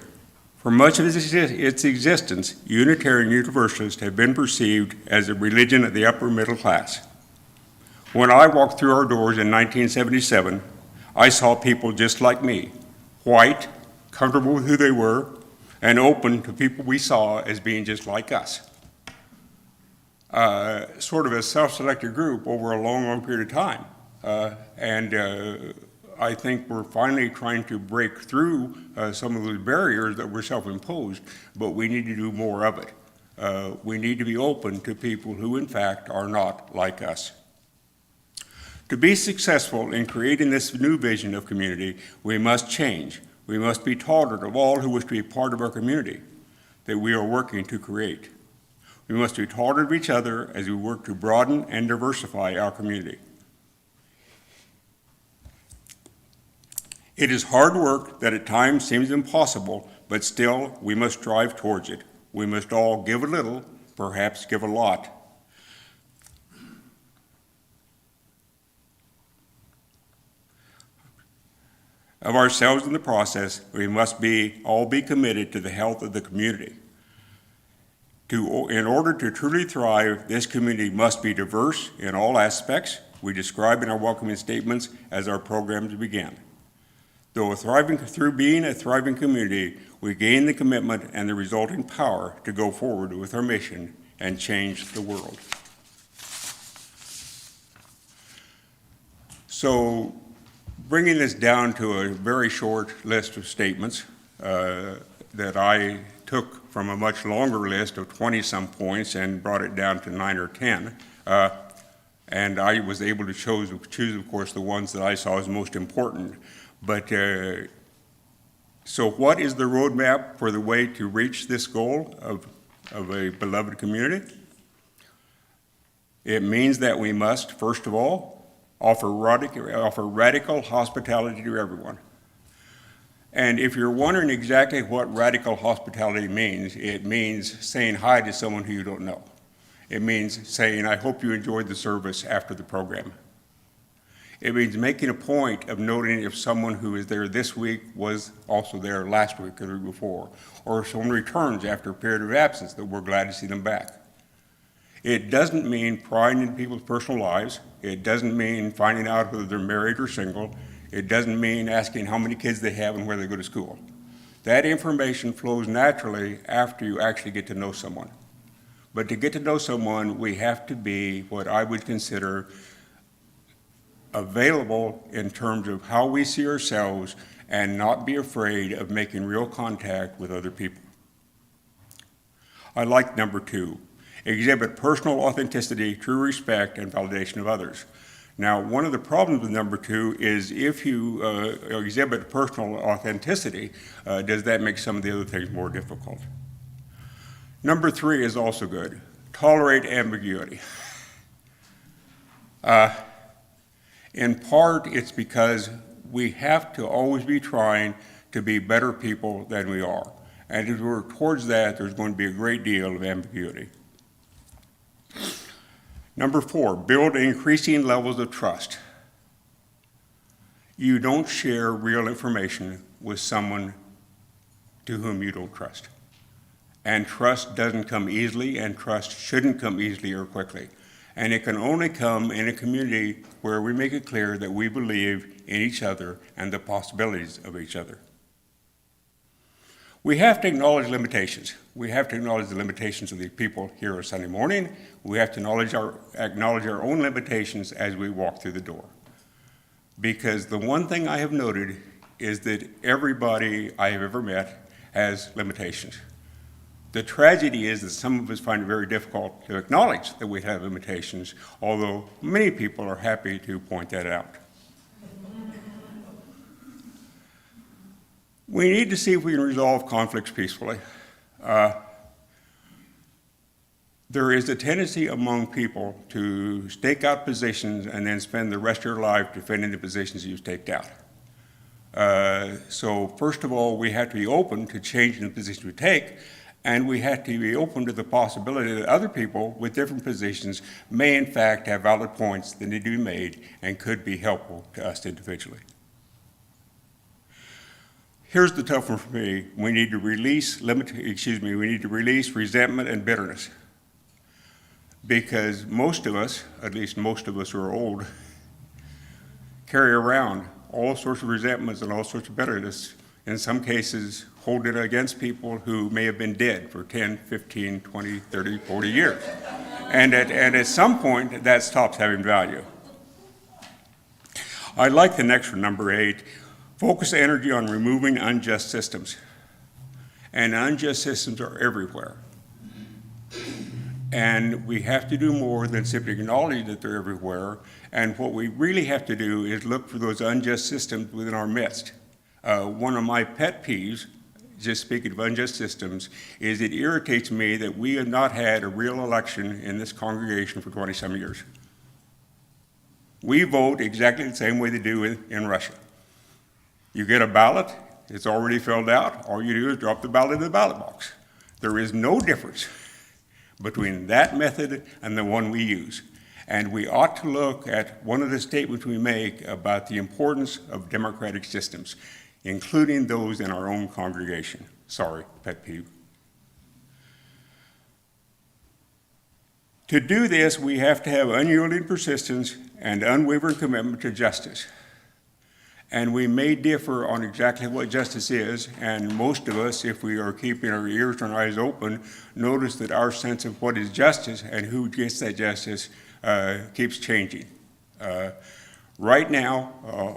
For much of its existence, Unitarian Universalists have been perceived as a religion of the upper middle class. When I walked through our doors in 1977, I saw people just like me, white, comfortable with who they were, and open to people we saw as being just like us. sort of a self-selected group over a long, long period of time. I think we're finally trying to break through some of those barriers that were self-imposed, but we need to do more of it. We need to be open to people who, in fact, are not like us. To be successful in creating this new vision of community, we must change. We must be tolerant of all who wish to be part of our community that we are working to create. We must be tolerant of each other as we work to broaden and diversify our community. It is hard work that at times seems impossible, but still we must strive towards it. We must all give a little, perhaps give a lot. Of ourselves in the process, we must all be committed to the health of the community. In order to truly thrive, this community must be diverse in all aspects we describe in our welcoming statements as our programs begin. Through being a thriving community, we gain the commitment and the resulting power to go forward with our mission and change the world. So, bringing this down to a very short list of statements that I took from a much longer list of 20-some points and brought it down to 9 or 10. And I was able to choose, of course, the ones that I saw as most important. But so what is the roadmap for the way to reach this goal of a beloved community? It means that we must, first of all, offer radical hospitality to everyone. And if you're wondering exactly what radical hospitality means, it means saying hi to someone who you don't know. It means saying, I hope you enjoyed the service after the program. It means making a point of noting if someone who is there this week was also there last week or the week before, or if someone returns after a period of absence, that we're glad to see them back. It doesn't mean prying into people's personal lives. It doesn't mean finding out whether they're married or single. It doesn't mean asking how many kids they have and where they go to school. That information flows naturally after you actually get to know someone. But to get to know someone, we have to be what I would consider available in terms of how we see ourselves and not be afraid of making real contact with other people. I like number 2, exhibit personal authenticity, true respect, and validation of others. Now, one of the problems with number 2 is if you exhibit personal authenticity, does that make some of the other things more difficult? Number 3 is also good, tolerate ambiguity. In part, it's because we have to always be trying to be better people than we are. And as we work towards that, there's going to be a great deal of ambiguity. Number 4, build increasing levels of trust. You don't share real information with someone to whom you don't trust. And trust doesn't come easily, and trust shouldn't come easily or quickly. And it can only come in a community where we make it clear that we believe in each other and the possibilities of each other. We have to acknowledge limitations. We have to acknowledge the limitations of the people here on Sunday morning. We have to acknowledge our own limitations as we walk through the door. Because the one thing I have noted is that everybody I have ever met has limitations. The tragedy is that some of us find it very difficult to acknowledge that we have limitations, although many people are happy to point that out. We need to see if we can resolve conflicts peacefully. There is a tendency among people to stake out positions and then spend the rest of your life defending the positions you've staked out. So first of all, we have to be open to changing the position we take, and we have to be open to the possibility that other people with different positions may in fact have valid points that need to be made and could be helpful to us individually. Here's the tough one for me. We need to release resentment and bitterness. Because most of us, at least most of us who are old, carry around all sorts of resentments and all sorts of bitterness. In some cases, hold it against people who may have been dead for 10, 15, 20, 30, 40 years. And at some point, that stops having value. I like the next one, number 8. Focus energy on removing unjust systems. And unjust systems are everywhere. And we have to do more than simply acknowledge that they're everywhere. And what we really have to do is look for those unjust systems within our midst. One of my pet peeves, just speaking of unjust systems, is it irritates me that we have not had a real election in this congregation for 20-some years. We vote exactly the same way they do in Russia. You get a ballot, it's already filled out, all you do is drop the ballot in the ballot box. There is no difference between that method and the one we use. And we ought to look at one of the statements we make about the importance of democratic systems, including those in our own congregation. Sorry, pet peeve. To do this, we have to have unyielding persistence and unwavering commitment to justice. And we may differ on exactly what justice is, and most of us, if we are keeping our ears and eyes open, notice that our sense of what is justice and who gets that justice keeps changing. Right now,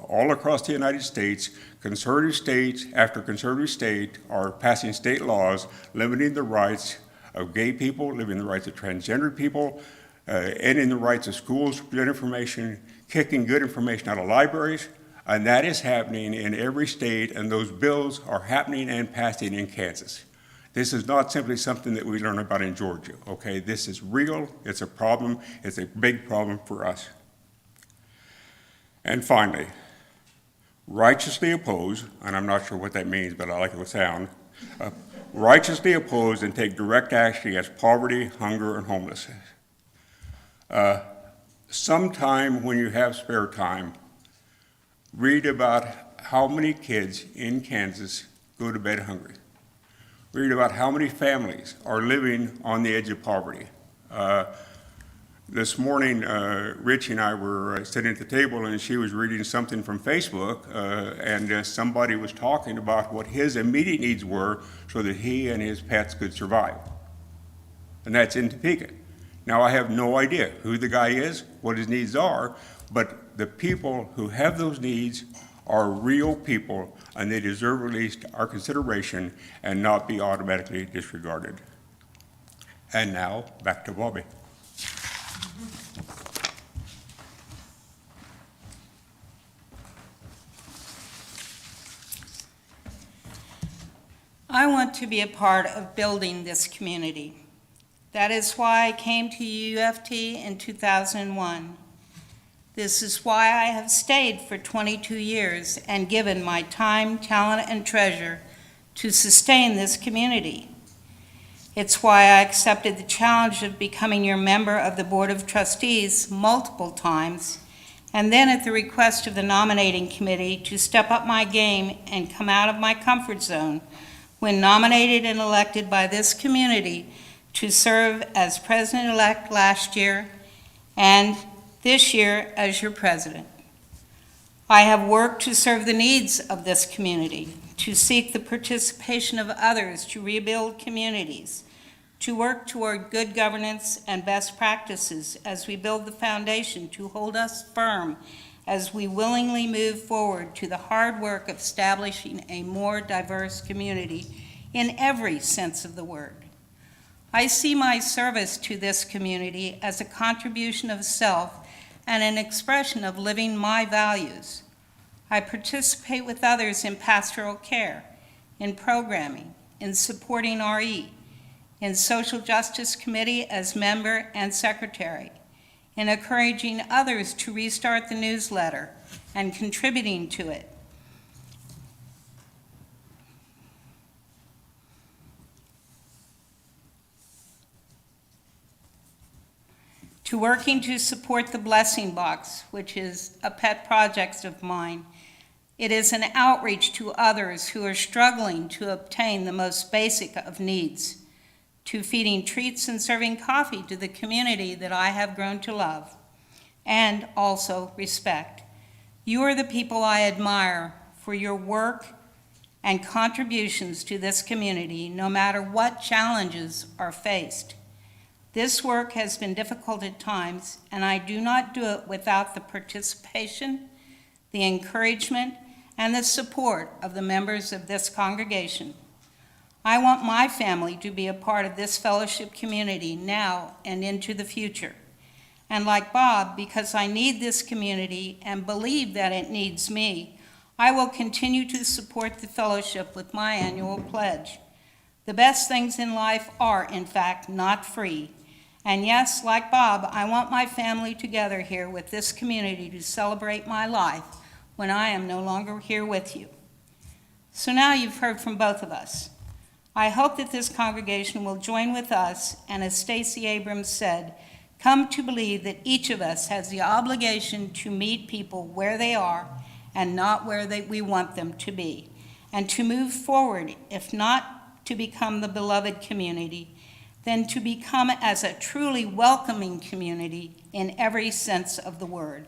all across the United States, conservative states after conservative state are passing state laws limiting the rights of gay people, limiting the rights of transgender people, ending the rights of schools to present information, kicking good information out of libraries, and that is happening in every state, and those bills are happening and passing in Kansas. This is not simply something that we learn about in Georgia, okay? This is real, it's a problem, it's a big problem for us. And finally, righteously oppose, and I'm not sure what that means, but I like the sound, righteously oppose and take direct action against poverty, hunger, and homelessness. Sometime when you have spare time, read about how many kids in Kansas go to bed hungry. Read about how many families are living on the edge of poverty. This morning, Richie and I were sitting at the table, and she was reading something from Facebook, and somebody was talking about what his immediate needs were so that he and his pets could survive. And that's in Topeka. Now, I have no idea who the guy is, what his needs are, but the people who have those needs are real people, and they deserve at least our consideration and not be automatically disregarded. And now, back to Bobbi. I want to be a part of building this community. That is why I came to UUFT in 2001. This is why I have stayed for 22 years and given my time, talent, and treasure to sustain this community. It's why I accepted the challenge of becoming your member of the Board of Trustees multiple times, and then at the request of the nominating committee to step up my game and come out of my comfort zone when nominated and elected by this community to serve as president-elect last year and this year as your president. I have worked to serve the needs of this community, to seek the participation of others to rebuild communities, to work toward good governance and best practices as we build the foundation to hold us firm as we willingly move forward to the hard work of establishing a more diverse community in every sense of the word. I see my service to this community as a contribution of self and an expression of living my values. I participate with others in pastoral care, in programming, in supporting RE, in social justice committee as member and secretary, in encouraging others to restart the newsletter and contributing to it. To working to support the Blessing Box, which is a pet project of mine. It is an outreach to others who are struggling to obtain the most basic of needs, to feeding treats and serving coffee to the community that I have grown to love, and also respect. You are the people I admire for your work and contributions to this community, no matter what challenges are faced. This work has been difficult at times, and I do not do it without the participation, the encouragement, and the support of the members of this congregation. I want my family to be a part of this fellowship community now and into the future. And like Bob, because I need this community and believe that it needs me, I will continue to support the fellowship with my annual pledge. The best things in life are, in fact, not free. And yes, like Bob, I want my family together here with this community to celebrate my life when I am no longer here with you. So now you've heard from both of us. I hope that this congregation will join with us, and as Stacey Abrams said, come to believe that each of us has the obligation to meet people where they are and not where we want them to be, and to move forward, if not to become the beloved community, then to become as a truly welcoming community in every sense of the word,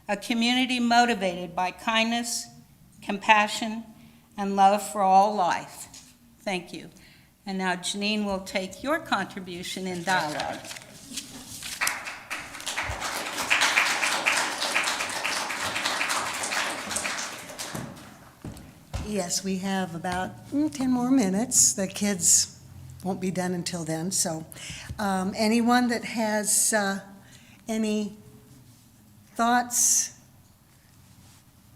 a community motivated by kindness, compassion, and love for all life. Thank you. And now Janine will take your contribution in dialogue. Yes, we have about 10 more minutes. The kids won't be done until then. So anyone that has any thoughts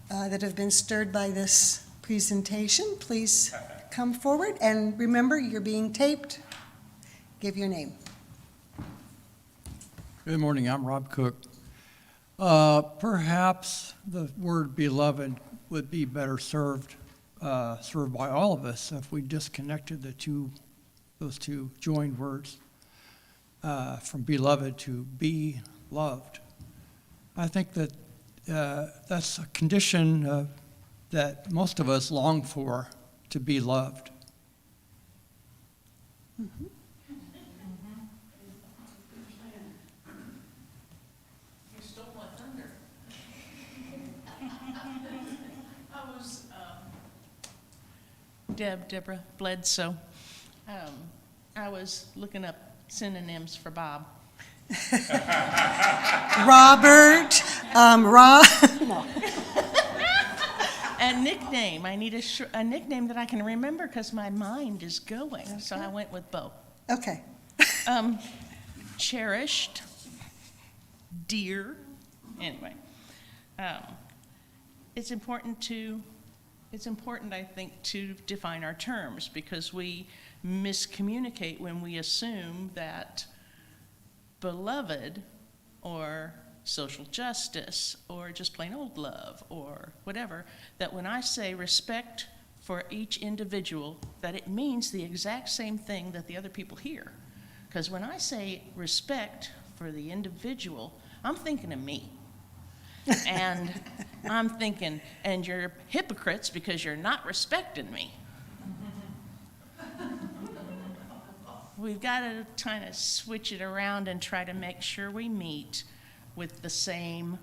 that have been stirred by this presentation, please come forward. And remember, you're being taped. Give your name. Good morning, I'm Rob Cook. Perhaps the word beloved would be better served by all of us if we disconnected those two joined words from beloved to be loved. I think that that's a condition that most of us long for, to be loved. Mm-hmm. You stole my thunder. I was Deborah Bledsoe. I was looking up synonyms for Bob. Robert, no. And nickname. I need a nickname that I can remember because my mind is going. Okay. So I went with Bo. Okay. Cherished. Dear. Anyway, it's important, I think, to define our terms because we miscommunicate when we assume that beloved or social justice or just plain old love or whatever, that when I say respect for each individual, that it means the exact same thing that the other people hear. Because when I say respect for the individual, I'm thinking of me. And I'm thinking, and you're hypocrites because you're not respecting me. We've got to kind of switch it around and try to make sure we meet with the same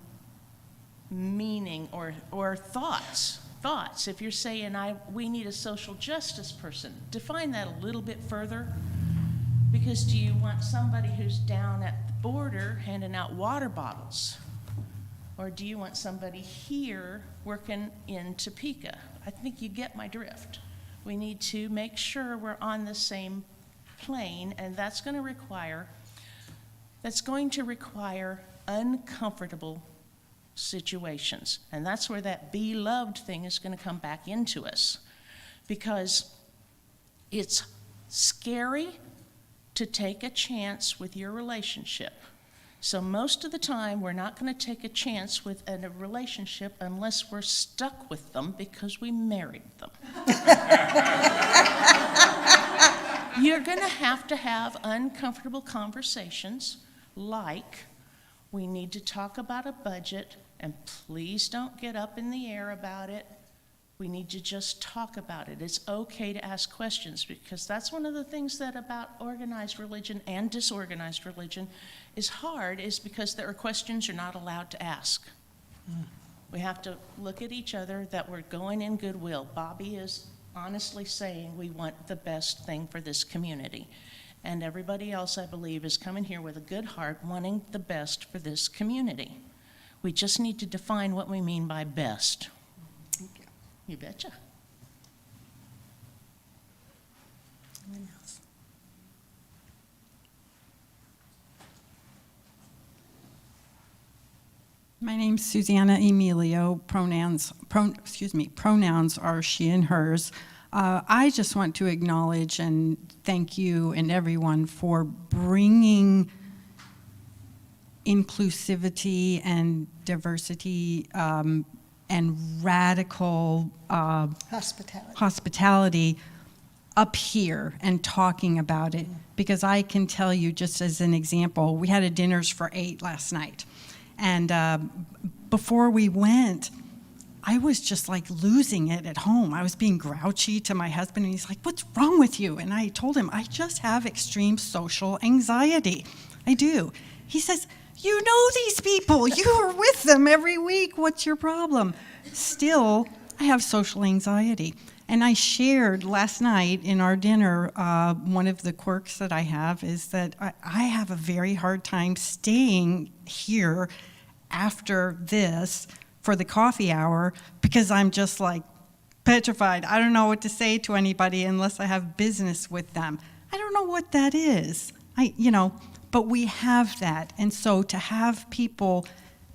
meaning or thoughts. If you're saying we need a social justice person, define that a little bit further. Because do you want somebody who's down at the border handing out water bottles? Or do you want somebody here working in Topeka? I think you get my drift. We need to make sure we're on the same plane, and that's going to require uncomfortable situations. And that's where that be loved thing is going to come back into us. Because it's scary to take a chance with your relationship. So most of the time, we're not going to take a chance with a relationship unless we're stuck with them because we married them. You're going to have uncomfortable conversations like, we need to talk about a budget, and please don't get up in the air about it. We need to just talk about it. It's okay to ask questions, because that's one of the things that about organized religion and disorganized religion is hard, is because there are questions you're not allowed to ask. We have to look at each other that we're going in goodwill. Bobbi is honestly saying we want the best thing for this community. And everybody else, I believe, is coming here with a good heart, wanting the best for this community. We just need to define what we mean by best. Thank you. You betcha. Anyone else? My name's Susanna Emilio. Pronouns are she and hers. I just want to acknowledge and thank you and everyone for bringing inclusivity and diversity and radical hospitality up here and talking about it. Because I can tell you, just as an example, we had a dinners for 8 last night. And before we went, I was just like losing it at home. I was being grouchy to my husband, and he's like, "What's wrong with you?" And I told him, "I just have extreme social anxiety. I do." He says, "You know these people. You are with them every week. What's your problem?" Still, I have social anxiety. And I shared last night in our dinner, one of the quirks that I have is that I have a very hard time staying here after this for the coffee hour because I'm just like petrified. I don't know what to say to anybody unless I have business with them. I don't know what that is. But we have that. And so to have people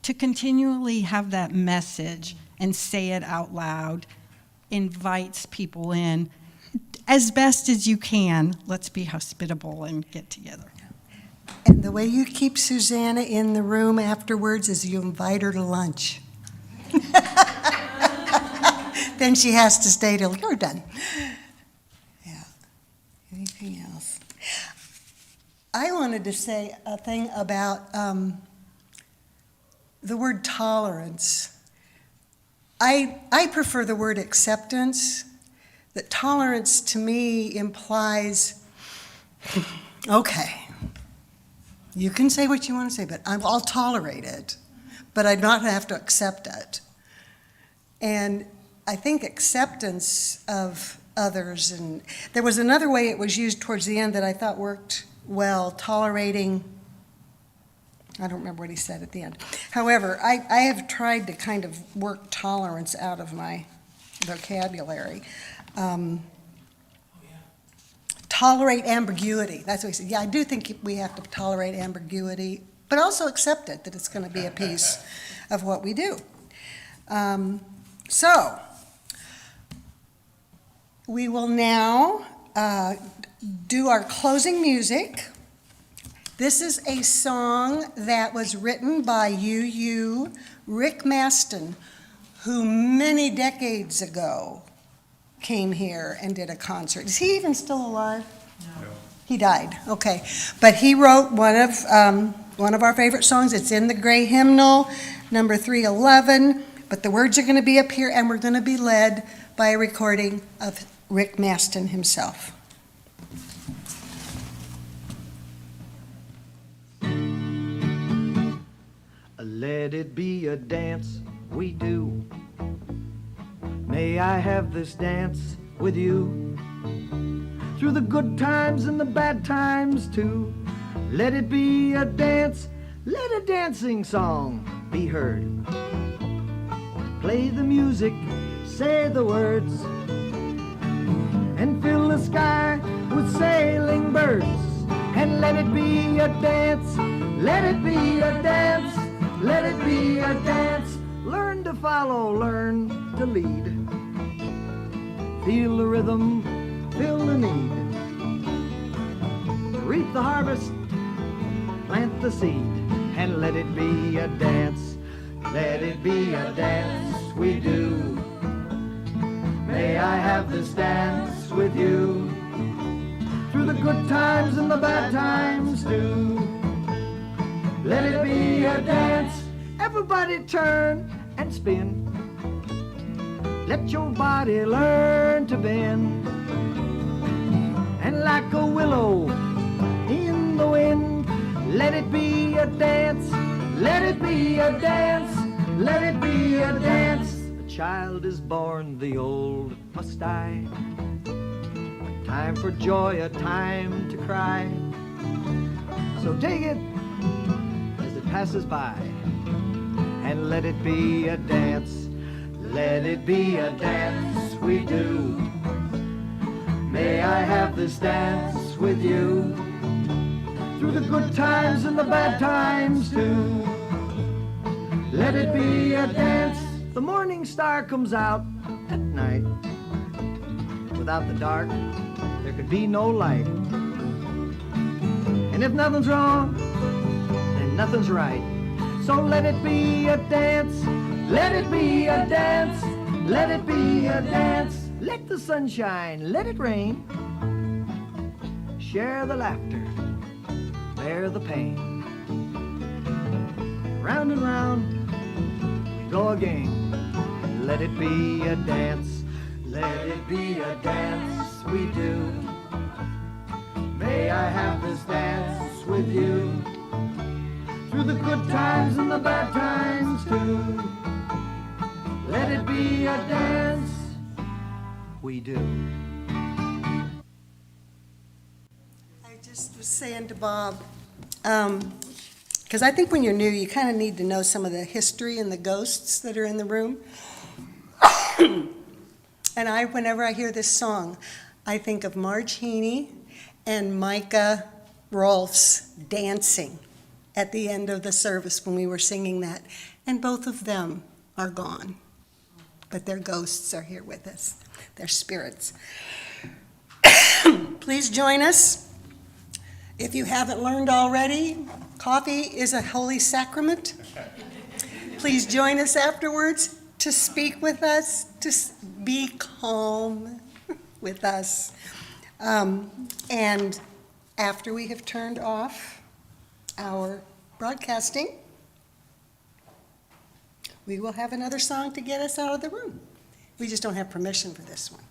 to continually have that message and say it out loud invites people in as best as you can. Let's be hospitable and get together. And the way you keep Susanna in the room afterwards is you invite her to lunch. Then she has to stay till you're done. Yeah. Anything else? I wanted to say a thing about the word tolerance. I prefer the word acceptance. That tolerance to me implies, okay, you can say what you want to say, but I'll tolerate it, but I'd not have to accept it. And I think acceptance of others, and there was another way it was used towards the end that I thought worked well, tolerating, I don't remember what he said at the end. However, I have tried to kind of work tolerance out of my vocabulary. Tolerate ambiguity. That's what he said. Yeah, I do think we have to tolerate ambiguity, but also accept it, that it's going to be a piece of what we do. So, we will now do our closing music. This is a song that was written by UU Rick Maston, who many decades ago came here and did a concert. Is he even still alive? No. He died, okay. But he wrote one of our favorite songs. It's in the Gray Hymnal, number 311, but the words are going to be up here, and we're going to be led by a recording of Rick Maston himself. Let it be a dance we do. May I have this dance with you through the good times and the bad times too. Let it be a dance, let a dancing song be heard. Play the music, say the words, and fill the sky with sailing birds. And let it be a dance, let it be a dance, let it be a dance. Learn to follow, learn to lead. Feel the rhythm, feel the need. Reap the harvest, plant the seed, and let it be a dance. Let it be a dance we do. May I have this dance with you through the good times and the bad times too. Let it be a dance. Everybody turn and spin. Let your body learn to bend. And like a willow in the wind, let it be a dance. Let it be a dance. Let it be a dance. A child is born, the old must die. A time for joy, a time to cry. So take it as it passes by, and let it be a dance. Let it be a dance we do. May I have this dance with you, through the good times and the bad times too. Let it be a dance. The morning star comes out at night. Without the dark, there could be no light. And if nothing's wrong, then nothing's right. So let it be a dance. Let it be a dance. Let it be a dance. Let the sun shine, let it rain. Share the laughter, bear the pain. Round and round we go again. Let it be a dance. Let it be a dance we do. May I have this dance with you, through the good times and the bad times too. Let it be a dance we do. I just was saying to Bob, because I think when you're new, you kind of need to know some of the history and the ghosts that are in the room. And whenever I hear this song, I think of Marge Heaney and Micah Rolfs dancing at the end of the service when we were singing that. And both of them are gone, but their ghosts are here with us, their spirits. Please join us. If you haven't learned already, coffee is a holy sacrament. Please join us afterwards to speak with us, to be calm with us. And after we have turned off our broadcasting, we will have another song to get us out of the room. We just don't have permission for this one.